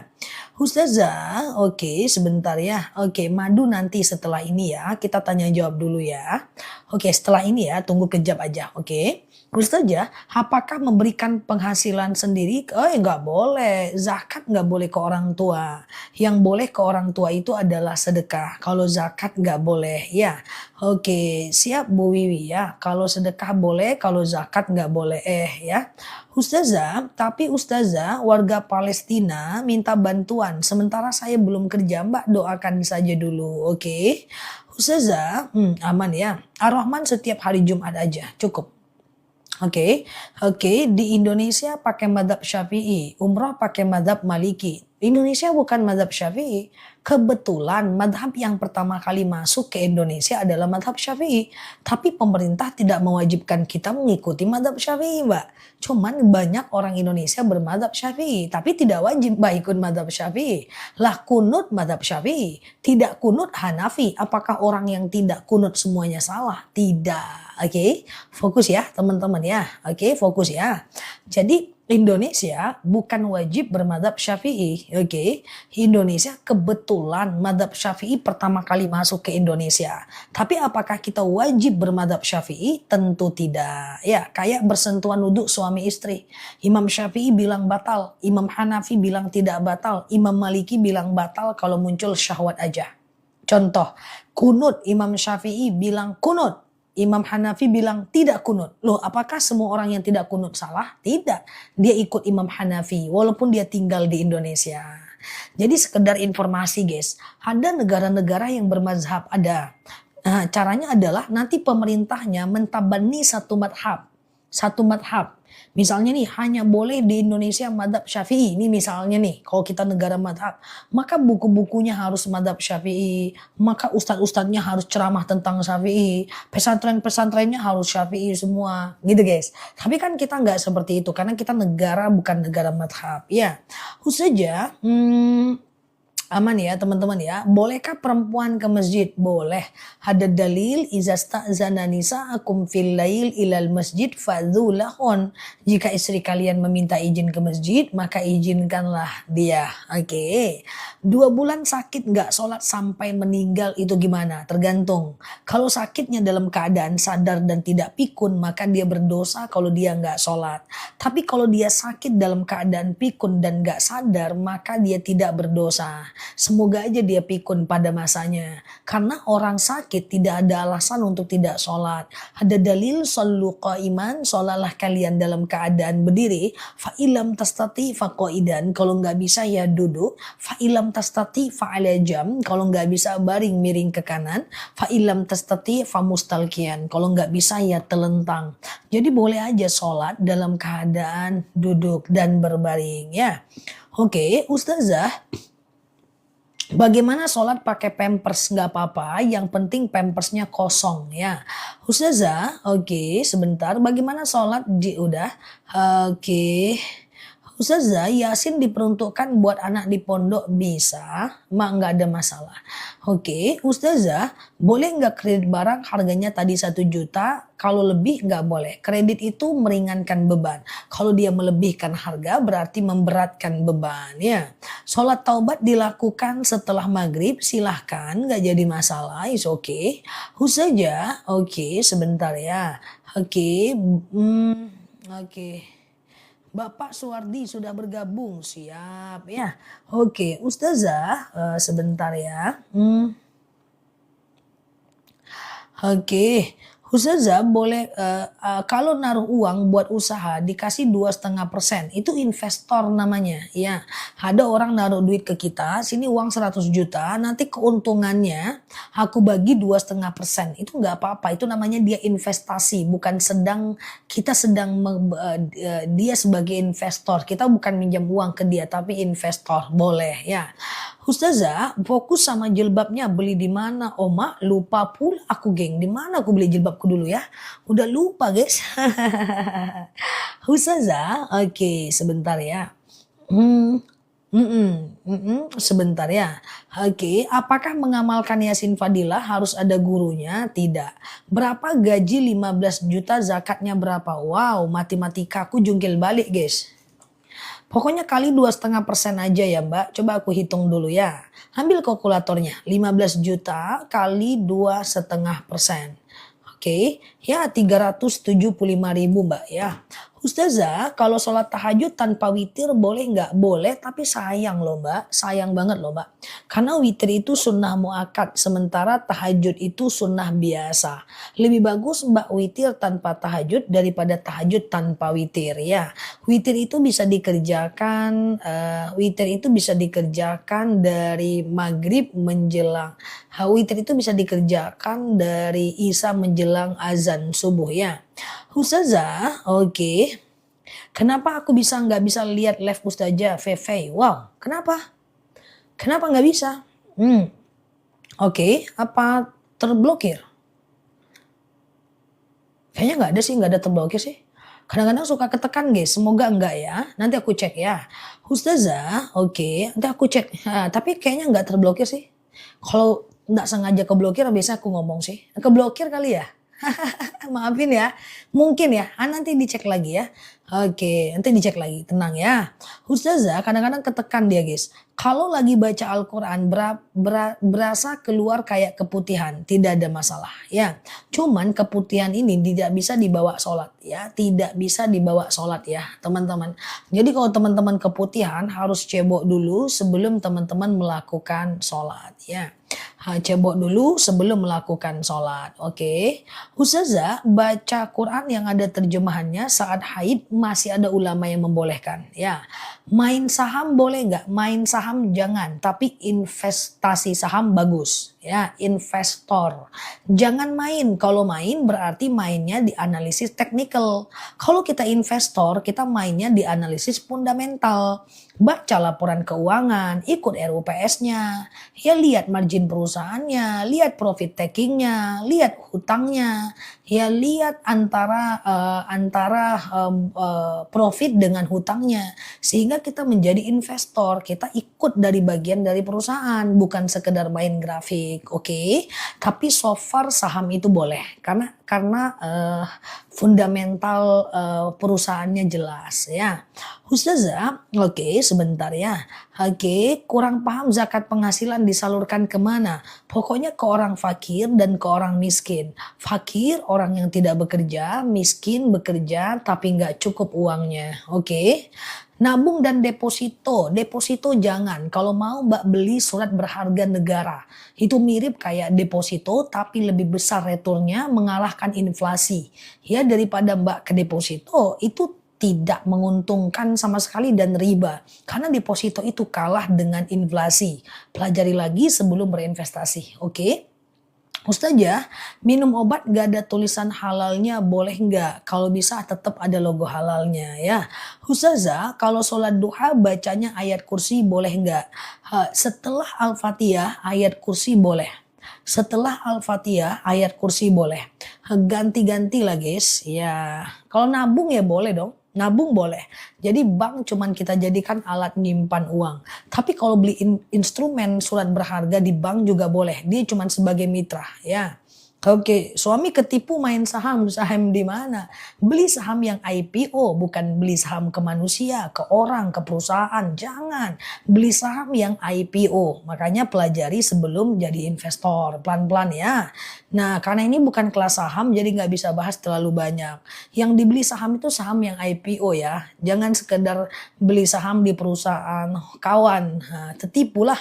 [SPEAKER 1] Ustazah, oke sebentar ya. Oke, madu nanti setelah ini ya. Kita tanya jawab dulu ya. Oke, setelah ini ya, tunggu kejap aja. Oke. Ustazah, apakah memberikan penghasilan sendiri? Nggak boleh. Zakat nggak boleh ke orang tua. Yang boleh ke orang tua itu adalah sedekah. Kalau zakat nggak boleh ya. Oke, siap Bu Wiwi ya. Kalau sedekah boleh, kalau zakat nggak boleh ya. Ustazah, tapi Ustazah warga Palestina minta bantuan. Sementara saya belum kerja, Mbak doakan saja dulu, oke? Ustazah, aman ya. Ar-Rahman setiap hari Jumat aja, cukup. Oke, di Indonesia pakai madhab Syafi'i, umrah pakai madhab Maliki. Indonesia bukan madhab Syafi'i. Kebetulan madhab yang pertama kali masuk ke Indonesia adalah madhab Syafi'i. Tapi pemerintah tidak mewajibkan kita mengikuti madhab Syafi'i, Mbak. Cuman banyak orang Indonesia bermadhab Syafi'i, tapi tidak wajib Mbak ikut madhab Syafi'i. Lah kunut madhab Syafi'i, tidak kunut Hanafi. Apakah orang yang tidak kunut semuanya salah? Tidak. Oke, fokus ya teman-teman ya. Oke, fokus ya. Jadi Indonesia bukan wajib bermadhab Syafi'i. Oke, Indonesia kebetulan madhab Syafi'i pertama kali masuk ke Indonesia. Tapi apakah kita wajib bermadhab Syafi'i? Tentu tidak. Ya, kayak bersentuhan wudhu suami istri. Imam Syafi'i bilang batal, Imam Hanafi bilang tidak batal, Imam Maliki bilang batal kalau muncul syahwat aja. Contoh, kunut Imam Syafi'i bilang kunut. Imam Hanafi bilang tidak kunut. Loh, apakah semua orang yang tidak kunut salah? Tidak. Dia ikut Imam Hanafi walaupun dia tinggal di Indonesia. Jadi sekedar informasi guys, ada negara-negara yang bermazhab ada. Nah, caranya adalah nanti pemerintahnya mentabani satu madhab. Satu madhab. Misalnya nih hanya boleh di Indonesia madhab Syafi'i. Ini misalnya nih kalau kita negara madhab. Maka buku-bukunya harus madhab Syafi'i. Maka ustadz-ustadznya harus ceramah tentang Syafi'i. Pesantren-pesantrennya harus Syafi'i semua. Gitu guys. Tapi kan kita nggak seperti itu. Karena kita negara bukan negara madhab. Ya. Ustazah. Aman ya teman-teman ya. Bolehkah perempuan ke masjid? Boleh. Ada dalil izasta'zana nisa'akum fil lail ilal masjid fadzulahun. Jika istri kalian meminta izin ke masjid, maka izinkanlah dia. Oke. 2 bulan sakit nggak sholat sampai meninggal itu gimana? Tergantung. Kalau sakitnya dalam keadaan sadar dan tidak pikun, maka dia berdosa kalau dia nggak sholat. Tapi kalau dia sakit dalam keadaan pikun dan nggak sadar, maka dia tidak berdosa. Semoga aja dia pikun pada masanya. Karena orang sakit tidak ada alasan untuk tidak sholat. Ada dalil shollu qaiman, sholalah kalian dalam keadaan berdiri. Fa'ilam tastati faqaidan, kalau nggak bisa ya duduk. Fa'ilam tastati fa'ala jam, kalau nggak bisa baring miring ke kanan. Fa'ilam tastati famustalkian, kalau nggak bisa ya telentang. Jadi boleh aja sholat dalam keadaan duduk dan berbaring ya. Oke, Ustazah. Bagaimana sholat pakai pampers? Nggak apa-apa, yang penting pampersnya kosong ya. Ustazah, oke, sebentar. Bagaimana sholat udah? Oke. Ustazah, Yasin diperuntukkan buat anak di pondok bisa, mak nggak ada masalah. Oke, Ustazah, boleh nggak kredit barang harganya tadi 1 juta, kalau lebih nggak boleh. Kredit itu meringankan beban. Kalau dia melebihkan harga berarti memberatkan beban ya. Sholat taubat dilakukan setelah maghrib, silahkan, nggak jadi masalah, is oke. Ustazah, oke, sebentar ya. Oke, oke. Bapak Suwardi sudah bergabung, siap ya. Oke, Ustazah, sebentar ya. Oke, Ustazah boleh kalau naruh uang buat usaha dikasih 2,5%, itu investor namanya. Ya, ada orang naruh duit ke kita, sini uang 100 juta, nanti keuntungannya aku bagi 2,5%. Itu nggak apa-apa, itu namanya dia investasi, bukan kita sedang dia sebagai investor. Kita bukan minjam uang ke dia, tapi investor, boleh ya. Ustazah, fokus sama jilbabnya beli di mana? Oh mak, lupa pula aku geng. Di mana aku beli jilbabku dulu ya? Udah lupa guys. Ustazah, oke, sebentar ya. Hmm, sebentar ya. Oke, apakah mengamalkan Yasin Fadilah harus ada gurunya? Tidak. Berapa gaji 15 juta zakatnya berapa? Wow, matematikaku jungkil balik guys. Pokoknya kali 2,5% aja ya Mbak. Coba aku hitung dulu ya. Ambil kalkulatornya. 15 juta kali 2,5%. Oke, ya 375.000 Mbak ya. Ustazah, kalau sholat tahajud tanpa witir boleh nggak? Boleh, tapi sayang loh Mbak. Sayang banget loh Mbak. Karena witir itu sunnah muakkad, sementara tahajud itu sunnah biasa. Lebih bagus Mbak witir tanpa tahajud daripada tahajud tanpa witir ya. Witir itu bisa dikerjakan dari maghrib menjelang. Witir itu bisa dikerjakan dari isya menjelang azan subuh ya. Ustazah, oke. Kenapa aku nggak bisa lihat live Ustazah Feve? Wow, kenapa? Kenapa nggak bisa? Oke, apa terblokir? Kayaknya nggak ada sih, nggak ada terblokir sih. Kadang-kadang suka ketekan guys, semoga enggak ya. Nanti aku cek ya. Ustazah, oke, nanti aku cek. Tapi kayaknya nggak terblokir sih. Kalau nggak sengaja keblokir, biasa aku ngomong sih. Keblokir kali ya? Maafin ya, mungkin ya, nanti dicek lagi ya. Oke, nanti dicek lagi, tenang ya. Ustazah kadang-kadang ketekan dia guys. Kalau lagi baca Al-Quran berasa keluar kayak keputihan, tidak ada masalah ya. Cuman keputihan ini tidak bisa dibawa sholat ya, tidak bisa dibawa sholat ya teman-teman. Jadi kalau teman-teman keputihan harus cebok dulu sebelum teman-teman melakukan sholat ya. Cebok dulu sebelum melakukan sholat. Oke. Ustazah, baca Quran yang ada terjemahannya saat haid masih ada ulama yang membolehkan. Ya, main saham boleh nggak? Main saham jangan, tapi investasi saham bagus. Ya, investor. Jangan main. Kalau main berarti mainnya di analisis teknikal. Kalau kita investor, kita mainnya di analisis fundamental. Baca laporan keuangan, ikut RUPS-nya, ya lihat margin perusahaannya, lihat profit takingnya, lihat hutangnya, ya lihat antara profit dengan hutangnya, sehingga kita menjadi investor, kita ikut dari bagian dari perusahaan, bukan sekedar main grafik, oke? Tapi so far saham itu boleh, karena fundamental perusahaannya jelas ya. Ustazah, oke, sebentar ya. Oke, kurang paham zakat penghasilan disalurkan kemana? Pokoknya ke orang fakir dan ke orang miskin. Fakir orang yang tidak bekerja, miskin bekerja tapi nggak cukup uangnya. Oke. Nabung dan deposito. Deposito jangan. Kalau mau Mbak beli surat berharga negara. Itu mirip kayak deposito tapi lebih besar returnnya mengalahkan inflasi. Ya daripada Mbak ke deposito itu tidak menguntungkan sama sekali dan riba. Karena deposito itu kalah dengan inflasi. Pelajari lagi sebelum berinvestasi. Oke? Ustazah, minum obat gak ada tulisan halalnya boleh nggak? Kalau bisa tetap ada logo halalnya ya. Ustazah, kalau sholat duha bacanya ayat kursi boleh nggak? Setelah Al-Fatihah ayat kursi boleh. Setelah Al-Fatihah ayat kursi boleh. Ganti-ganti lah guys. Ya, kalau nabung ya boleh dong. Nabung boleh. Jadi bank cuman kita jadikan alat nyimpan uang. Tapi kalau beli instrumen surat berharga di bank juga boleh. Dia cuma sebagai mitra ya. Oke, suami ketipu main saham, saham di mana? Beli saham yang IPO, bukan beli saham ke manusia, ke orang, ke perusahaan. Jangan beli saham yang IPO. Makanya pelajari sebelum jadi investor, pelan-pelan ya. Nah, karena ini bukan kelas saham, jadi nggak bisa bahas terlalu banyak. Yang dibeli saham itu saham yang IPO ya. Jangan sekedar beli saham di perusahaan kawan. Nah, tertipu lah.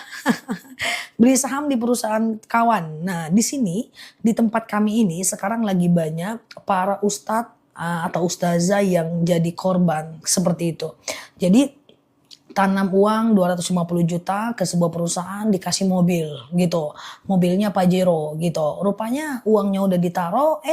[SPEAKER 1] Beli saham di perusahaan kawan. Nah, di sini di tempat kami ini sekarang lagi banyak para ustadz atau ustazah yang jadi korban seperti itu. Jadi tanam uang 250 juta ke sebuah perusahaan dikasih mobil gitu. Mobilnya Pajero gitu. Rupanya uangnya udah ditaro,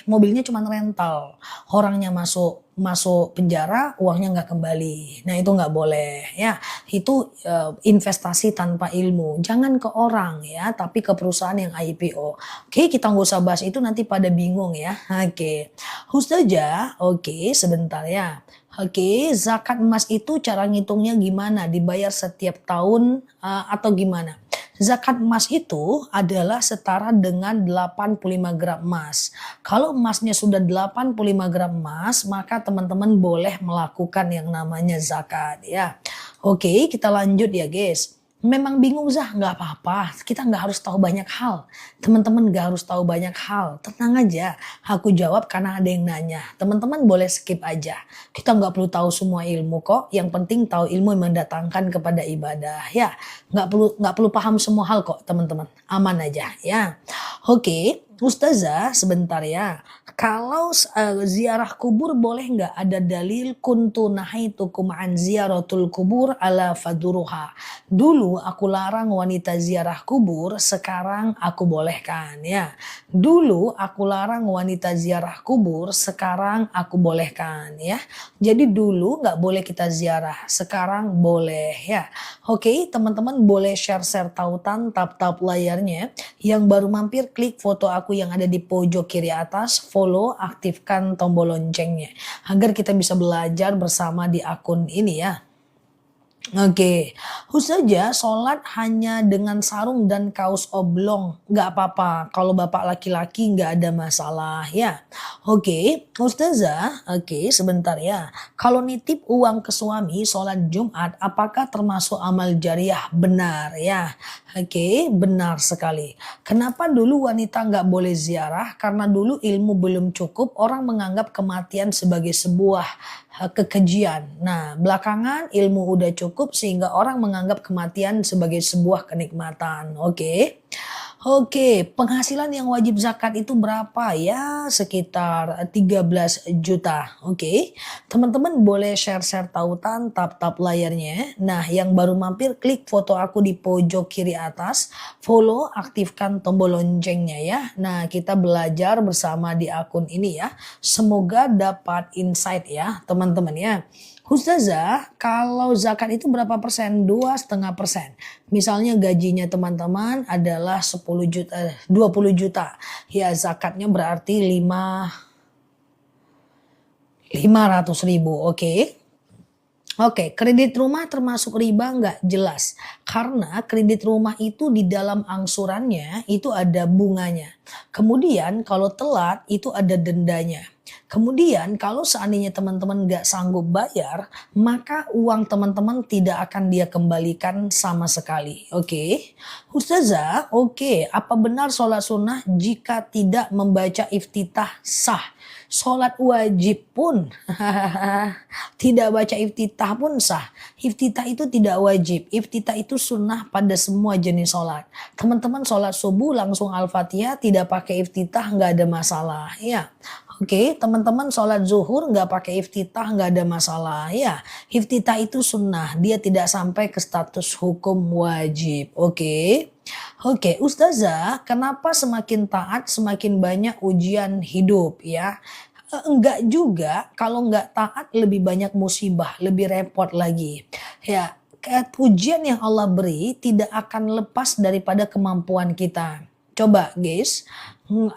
[SPEAKER 1] mobilnya cuma rental. Orangnya masuk masuk penjara, uangnya nggak kembali. Nah itu nggak boleh ya. Itu investasi tanpa ilmu. Jangan ke orang ya, tapi ke perusahaan yang IPO. Oke, kita nggak usah bahas itu nanti pada bingung ya. Oke, Ustazah, oke sebentar ya. Oke, zakat emas itu cara ngitungnya gimana? Dibayar setiap tahun atau gimana? Zakat emas itu adalah setara dengan 85 gram emas. Kalau emasnya sudah 85 gram emas, maka teman-teman boleh melakukan yang namanya zakat ya. Oke, kita lanjut ya guys. Memang bingung Zah, nggak apa-apa. Kita nggak harus tahu banyak hal. Teman-teman nggak harus tahu banyak hal. Tenang aja. Aku jawab karena ada yang nanya. Teman-teman boleh skip aja. Kita nggak perlu tahu semua ilmu kok. Yang penting tahu ilmu yang mendatangkan kepada ibadah. Ya, nggak perlu paham semua hal kok teman-teman. Aman aja ya. Oke, Ustazah sebentar ya. Kalau ziarah kubur boleh nggak? Ada dalil kuntu nahaitukum an ziaratul kubur ala faduruha. Dulu aku larang wanita ziarah kubur, sekarang aku bolehkan ya. Dulu aku larang wanita ziarah kubur, sekarang aku bolehkan ya. Jadi dulu nggak boleh kita ziarah, sekarang boleh ya. Oke, teman-teman boleh share-share tautan, tap-tap layarnya. Yang baru mampir klik foto aku yang ada di pojok kiri atas, follow, aktifkan tombol loncengnya agar kita bisa belajar bersama di akun ini ya. Oke, Ustazah sholat hanya dengan sarung dan kaos oblong, nggak apa-apa. Kalau bapak laki-laki nggak ada masalah ya. Oke, Ustazah, oke sebentar ya. Kalau nitip uang ke suami sholat Jumat, apakah termasuk amal jariah? Benar ya. Oke, benar sekali. Kenapa dulu wanita nggak boleh ziarah? Karena dulu ilmu belum cukup, orang menganggap kematian sebagai sebuah kekejian. Nah, belakangan ilmu udah cukup sehingga orang menganggap kematian sebagai sebuah kenikmatan. Oke. Oke, penghasilan yang wajib zakat itu berapa? Ya, sekitar 13 juta. Oke. Teman-teman boleh share-share tautan, tap-tap layarnya. Nah, yang baru mampir klik foto aku di pojok kiri atas, follow, aktifkan tombol loncengnya ya. Nah, kita belajar bersama di akun ini ya. Semoga dapat insight ya, teman-teman ya. Ustazah, kalau zakat itu berapa persen? 2,5%. Misalnya gajinya teman-teman adalah 10 juta, 20 juta. Ya zakatnya berarti 500 ribu. Oke. Oke, kredit rumah termasuk riba nggak? Jelas. Karena kredit rumah itu di dalam angsurannya itu ada bunganya. Kemudian kalau telat itu ada dendanya. Kemudian kalau seandainya teman-teman nggak sanggup bayar, maka uang teman-teman tidak akan dia kembalikan sama sekali. Oke. Ustazah, oke. Apa benar sholat sunnah jika tidak membaca iftitah sah? Sholat wajib pun tidak baca iftitah pun sah. Iftitah itu tidak wajib. Iftitah itu sunnah pada semua jenis sholat. Teman-teman sholat subuh langsung Al-Fatihah tidak pakai iftitah nggak ada masalah. Ya. Oke, teman-teman sholat zuhur nggak pakai iftitah nggak ada masalah. Ya, iftitah itu sunnah. Dia tidak sampai ke status hukum wajib. Oke. Oke, Ustazah, kenapa semakin taat semakin banyak ujian hidup ya? Enggak juga, kalau enggak taat lebih banyak musibah, lebih repot lagi. Ya, ujian yang Allah beri tidak akan lepas daripada kemampuan kita. Coba guys,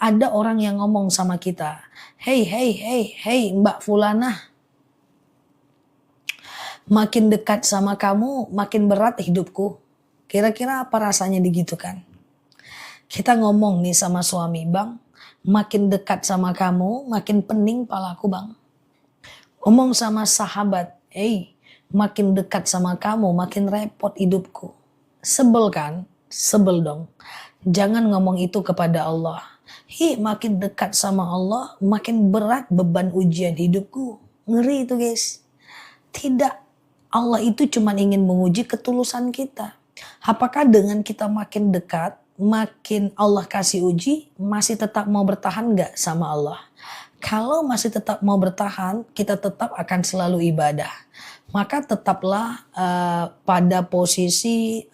[SPEAKER 1] ada orang yang ngomong sama kita, "Hey, hey, hey, hey, Mbak Fulana, makin dekat sama kamu, makin berat hidupku." Kira-kira apa rasanya digitukan? Kita ngomong nih sama suami, "Bang, makin dekat sama kamu, makin pening palaku bang." Ngomong sama sahabat, makin dekat sama kamu, makin repot hidupku." Sebel kan? Sebel dong. Jangan ngomong itu kepada Allah. Makin dekat sama Allah, makin berat beban ujian hidupku. Ngeri itu guys. Tidak, Allah itu cuma ingin menguji ketulusan kita. Apakah dengan kita makin dekat, makin Allah kasih uji, masih tetap mau bertahan nggak sama Allah? Kalau masih tetap mau bertahan, kita tetap akan selalu ibadah. Maka tetaplah pada posisi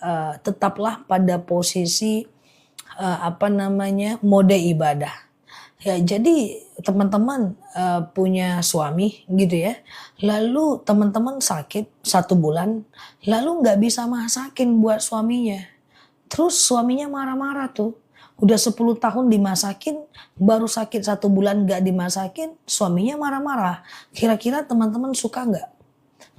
[SPEAKER 1] mode ibadah. Ya, jadi teman-teman punya suami gitu ya, lalu teman-teman sakit 1 bulan, lalu nggak bisa masakin buat suaminya. Terus suaminya marah-marah tuh. Udah 10 tahun dimasakin, baru sakit 1 bulan nggak dimasakin, suaminya marah-marah. Kira-kira teman-teman suka nggak?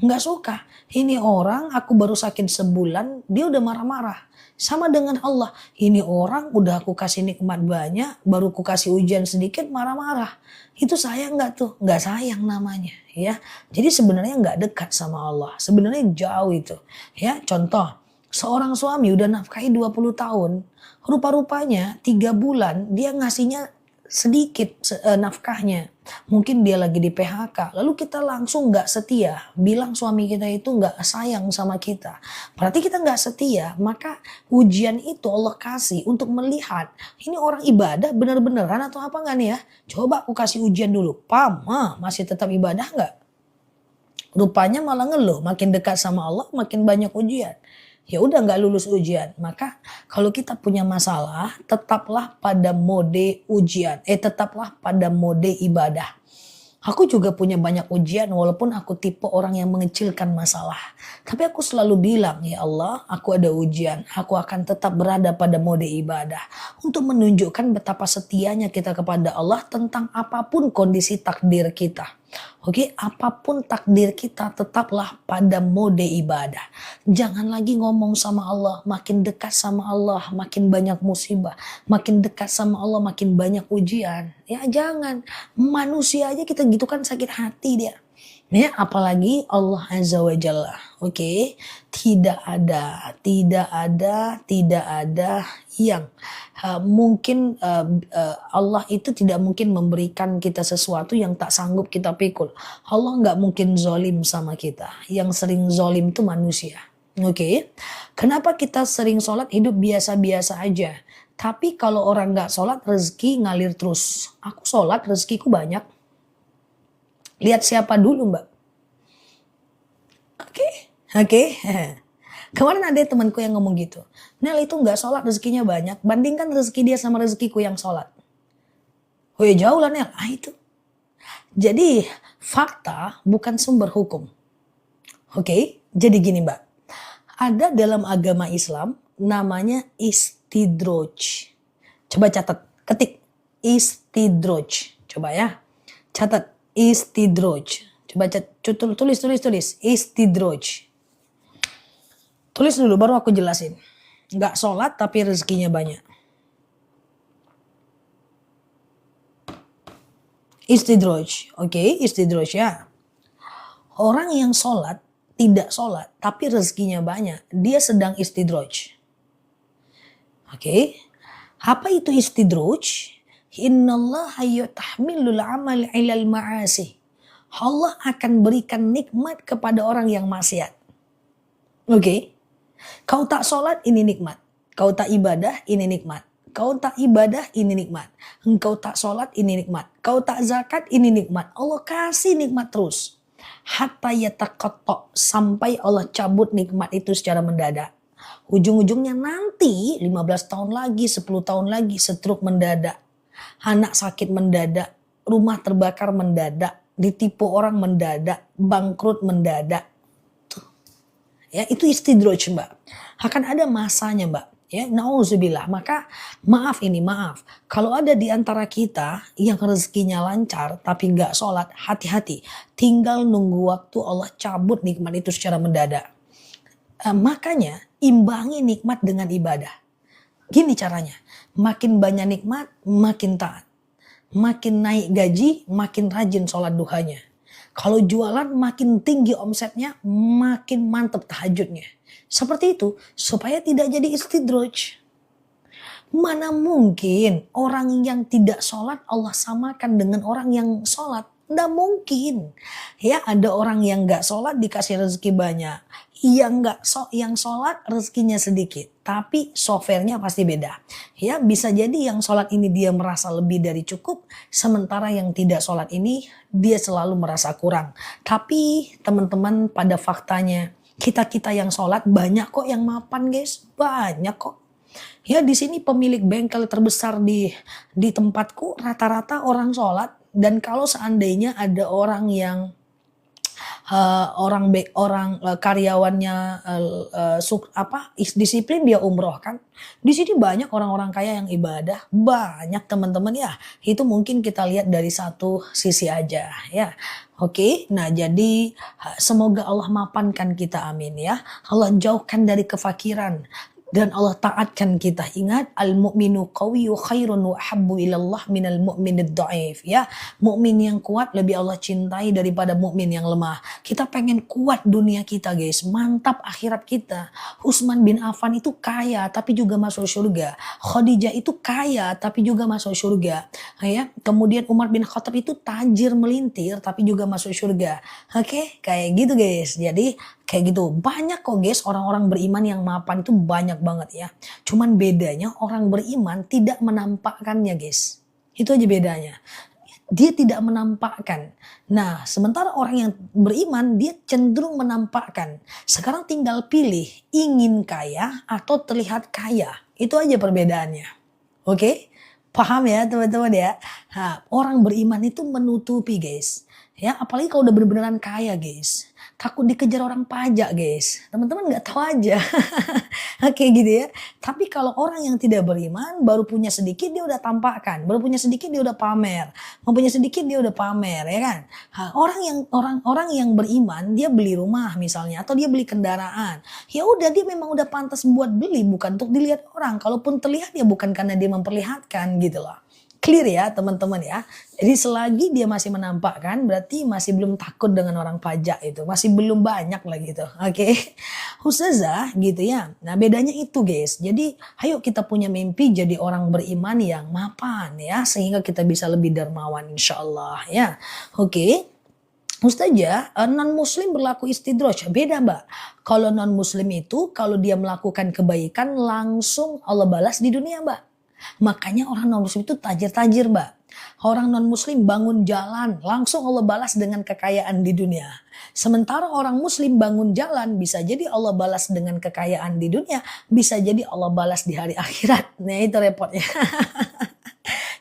[SPEAKER 1] Nggak suka. Ini orang aku baru sakit sebulan, dia udah marah-marah. Sama dengan Allah. Ini orang udah aku kasih nikmat banyak, baru aku kasih ujian sedikit marah-marah. Itu sayang nggak tuh? Nggak sayang namanya. Ya. Jadi sebenarnya nggak dekat sama Allah. Sebenarnya jauh itu. Ya, contoh. Seorang suami udah nafkahi 20 tahun. Rupa-rupanya 3 bulan dia ngasihnya sedikit nafkahnya. Mungkin dia lagi di PHK. Lalu kita langsung gak setia. Bilang suami kita itu gak sayang sama kita. Berarti kita gak setia. Maka ujian itu Allah kasih untuk melihat. Ini orang ibadah bener-beneran atau apa gak nih ya. Coba aku kasih ujian dulu. Pam, masih tetap ibadah gak? Rupanya malah ngeluh. Makin dekat sama Allah makin banyak ujian. Ya udah nggak lulus ujian. Maka kalau kita punya masalah, tetaplah pada mode ujian. Tetaplah pada mode ibadah. Aku juga punya banyak ujian walaupun aku tipe orang yang mengecilkan masalah. Tapi aku selalu bilang, ya Allah, aku ada ujian. Aku akan tetap berada pada mode ibadah. Untuk menunjukkan betapa setianya kita kepada Allah tentang apapun kondisi takdir kita. Oke, apapun takdir kita tetaplah pada mode ibadah. Jangan lagi ngomong sama Allah, makin dekat sama Allah, makin banyak musibah. Makin dekat sama Allah, makin banyak ujian. Ya jangan, manusia aja kita gitu kan sakit hati dia. Ya, apalagi Allah Azza wa Jalla. Oke, tidak ada yang mungkin Allah itu tidak mungkin memberikan kita sesuatu yang tak sanggup kita pikul. Allah nggak mungkin zolim sama kita. Yang sering zolim itu manusia. Oke, kenapa kita sering sholat hidup biasa-biasa aja? Tapi kalau orang nggak sholat rezeki ngalir terus. Aku sholat rezekiku banyak. Lihat siapa dulu mbak. Oke. Kemarin ada temanku yang ngomong gitu. Nel itu nggak sholat rezekinya banyak. Bandingkan rezeki dia sama rezekiku yang sholat. Oh ya jauh lah Nel. Itu. Jadi fakta bukan sumber hukum. Oke. Jadi gini mbak. Ada dalam agama Islam namanya istidroj. Coba catat. Ketik. Istidroj. Coba ya. Catat. Istidroj. Coba tulis. Istidroj. Tulis dulu baru aku jelasin. Nggak sholat tapi rezekinya banyak. Istidroj. Oke, istidroj ya. Orang yang sholat, tidak sholat tapi rezekinya banyak. Dia sedang istidroj. Oke. Apa itu istidroj? Innallaha yutahmilul amal ilal ma'asi. Allah akan berikan nikmat kepada orang yang maksiat. Oke. Kau tak sholat ini nikmat. Kau tak ibadah ini nikmat. Kau tak ibadah ini nikmat. Engkau tak sholat ini nikmat. Kau tak zakat ini nikmat. Allah kasih nikmat terus. Hatta yataqatta, sampai Allah cabut nikmat itu secara mendadak. Ujung-ujungnya nanti 15 tahun lagi, 10 tahun lagi stroke mendadak, anak sakit mendadak, rumah terbakar mendadak, ditipu orang mendadak, bangkrut mendadak. Ya, itu istidroj, Mbak. Akan ada masanya, Mbak. Ya, nauzubillah. Maka maaf, kalau ada di antara kita yang rezekinya lancar tapi nggak sholat, hati-hati. Tinggal nunggu waktu Allah cabut nikmat itu secara mendadak. Makanya imbangi nikmat dengan ibadah. Gini caranya, makin banyak nikmat, makin taat. Makin naik gaji, makin rajin sholat duhanya. Kalau jualan makin tinggi omsetnya, makin mantep tahajudnya. Seperti itu, supaya tidak jadi istidroj. Mana mungkin orang yang tidak sholat Allah samakan dengan orang yang sholat. Nggak mungkin. Ya, ada orang yang nggak sholat dikasih rezeki banyak. Yang sholat rezekinya sedikit. Tapi softwarenya pasti beda. Ya, bisa jadi yang sholat ini dia merasa lebih dari cukup. Sementara yang tidak sholat ini dia selalu merasa kurang. Tapi teman-teman, pada faktanya kita yang sholat banyak kok yang mapan, guys. Banyak kok. Ya, di sini pemilik bengkel terbesar di tempatku rata-rata orang sholat. Dan kalau seandainya ada orang yang karyawannya disiplin, dia umroh kan. Di sini banyak orang-orang kaya yang ibadah, banyak teman-teman ya. Itu mungkin kita lihat dari satu sisi aja ya. Oke, nah jadi semoga Allah mapankan kita, amin ya. Allah jauhkan dari kefakiran. Dan Allah taatkan kita. Ingat, al-mu'minu qawiyyu khairun wa habbu ilallah minal mu'minid dha'if. Ya, mukmin yang kuat lebih Allah cintai daripada mukmin yang lemah. Kita pengen kuat dunia kita, guys. Mantap akhirat kita. Utsman bin Affan itu kaya tapi juga masuk surga. Khadijah itu kaya tapi juga masuk surga. Ya, kemudian Umar bin Khattab itu tajir melintir tapi juga masuk surga. Oke, kayak gitu, guys. Jadi kayak gitu. Banyak kok, guys, orang-orang beriman yang mapan itu banyak banget ya. Cuman bedanya orang beriman tidak menampakkannya, guys. Itu aja bedanya. Dia tidak menampakkan. Nah, sementara orang yang beriman dia cenderung menampakkan. Sekarang tinggal pilih ingin kaya atau terlihat kaya. Itu aja perbedaannya. Oke? Paham ya, teman-teman ya? Nah, orang beriman itu menutupi, guys. Ya, apalagi kalau udah bener-beneran kaya, guys. Takut dikejar orang pajak, guys. Teman-teman nggak tahu aja. Oke, gitu ya. Tapi kalau orang yang tidak beriman, baru punya sedikit dia udah tampakkan, baru punya sedikit dia udah pamer, mau punya sedikit dia udah pamer, ya kan? Orang yang beriman dia beli rumah misalnya atau dia beli kendaraan, ya udah dia memang udah pantas buat beli, bukan untuk dilihat orang. Kalaupun terlihat ya bukan karena dia memperlihatkan gitu loh. Clear ya teman-teman ya. Jadi selagi dia masih menampakkan berarti masih belum takut dengan orang pajak itu. Masih belum banyak lah gitu. Oke. Ustazah gitu ya. Nah bedanya itu, guys. Jadi ayo kita punya mimpi jadi orang beriman yang mapan ya. Sehingga kita bisa lebih dermawan insyaallah ya. Oke. Ustazah, non muslim berlaku istidroj. Beda, Mbak. Kalau non muslim itu kalau dia melakukan kebaikan langsung Allah balas di dunia, Mbak. Makanya orang non-muslim itu tajir-tajir, Mbak. Orang non-muslim bangun jalan, langsung Allah balas dengan kekayaan di dunia. Sementara orang muslim bangun jalan, bisa jadi Allah balas dengan kekayaan di dunia, bisa jadi Allah balas di hari akhirat. Nah itu repotnya.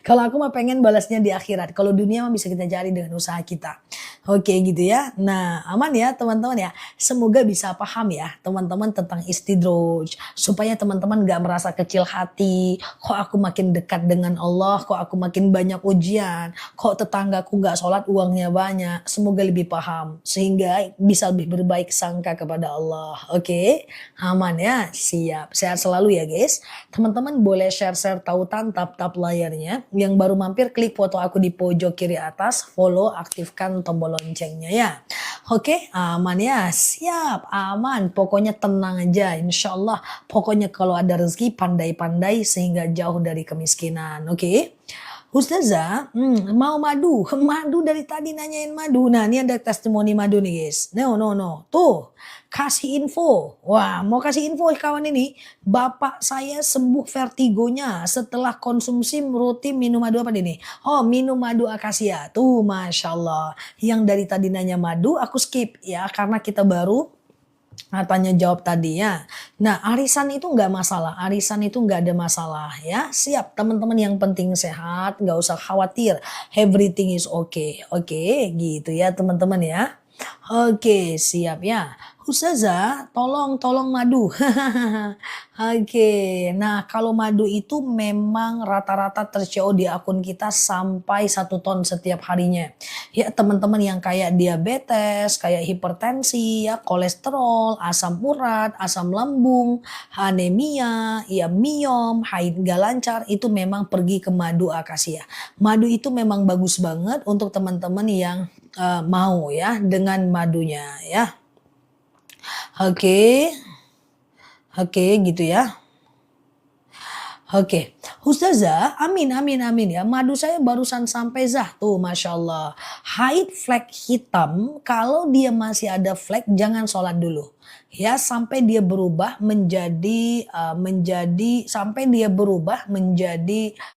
[SPEAKER 1] Kalau aku mah pengen balasnya di akhirat. Kalau dunia mah bisa kita cari dengan usaha kita. Oke gitu ya. Nah aman ya teman-teman ya. Semoga bisa paham ya teman-teman tentang istidroj. Supaya teman-teman gak merasa kecil hati. Kok aku makin dekat dengan Allah. Kok aku makin banyak ujian. Kok tetanggaku gak sholat uangnya banyak. Semoga lebih paham. Sehingga bisa lebih berbaik sangka kepada Allah. Oke. Aman ya. Siap. Sehat selalu ya guys. Teman-teman boleh share-share tautan tap-tap layarnya. Yang baru mampir klik foto aku di pojok kiri atas, follow, aktifkan tombol loncengnya ya. Oke, aman ya, siap, aman. Pokoknya tenang aja, insya Allah. Pokoknya kalau ada rezeki pandai-pandai sehingga jauh dari kemiskinan. Oke. Ustazah, mau madu dari tadi nanyain madu. Nah ini ada testimoni madu nih guys. No. Tuh, kasih info. Wah mau kasih info kawan ini. Bapak saya sembuh vertigonya setelah konsumsi rutin minum madu apa ini? Oh minum madu akasia. Tuh Masya Allah. Yang dari tadi nanya madu aku skip ya. Karena kita baru Nah, tanya jawab tadi ya. Nah, arisan itu nggak masalah, arisan itu nggak ada masalah ya. Siap teman-teman, yang penting sehat, nggak usah khawatir. Everything is okay. Oke, gitu ya teman-teman ya. Oke, siap ya. Ustazah, tolong madu. Oke, nah kalau madu itu memang rata-rata ter-CO di akun kita sampai 1 ton setiap harinya. Ya teman-teman yang kayak diabetes, kayak hipertensi, ya kolesterol, asam urat, asam lambung, anemia, ya miom, haid gak lancar, itu memang pergi ke madu akasia. Madu itu memang bagus banget untuk teman-teman yang mau ya dengan madunya ya. Oke, oke gitu ya. Oke, Ustazah, amin amin amin ya. Madu saya barusan sampai Zah tuh, masya Allah. Haid flek hitam, kalau dia masih ada flek jangan sholat dulu. Ya sampai dia berubah menjadi sampai dia berubah menjadi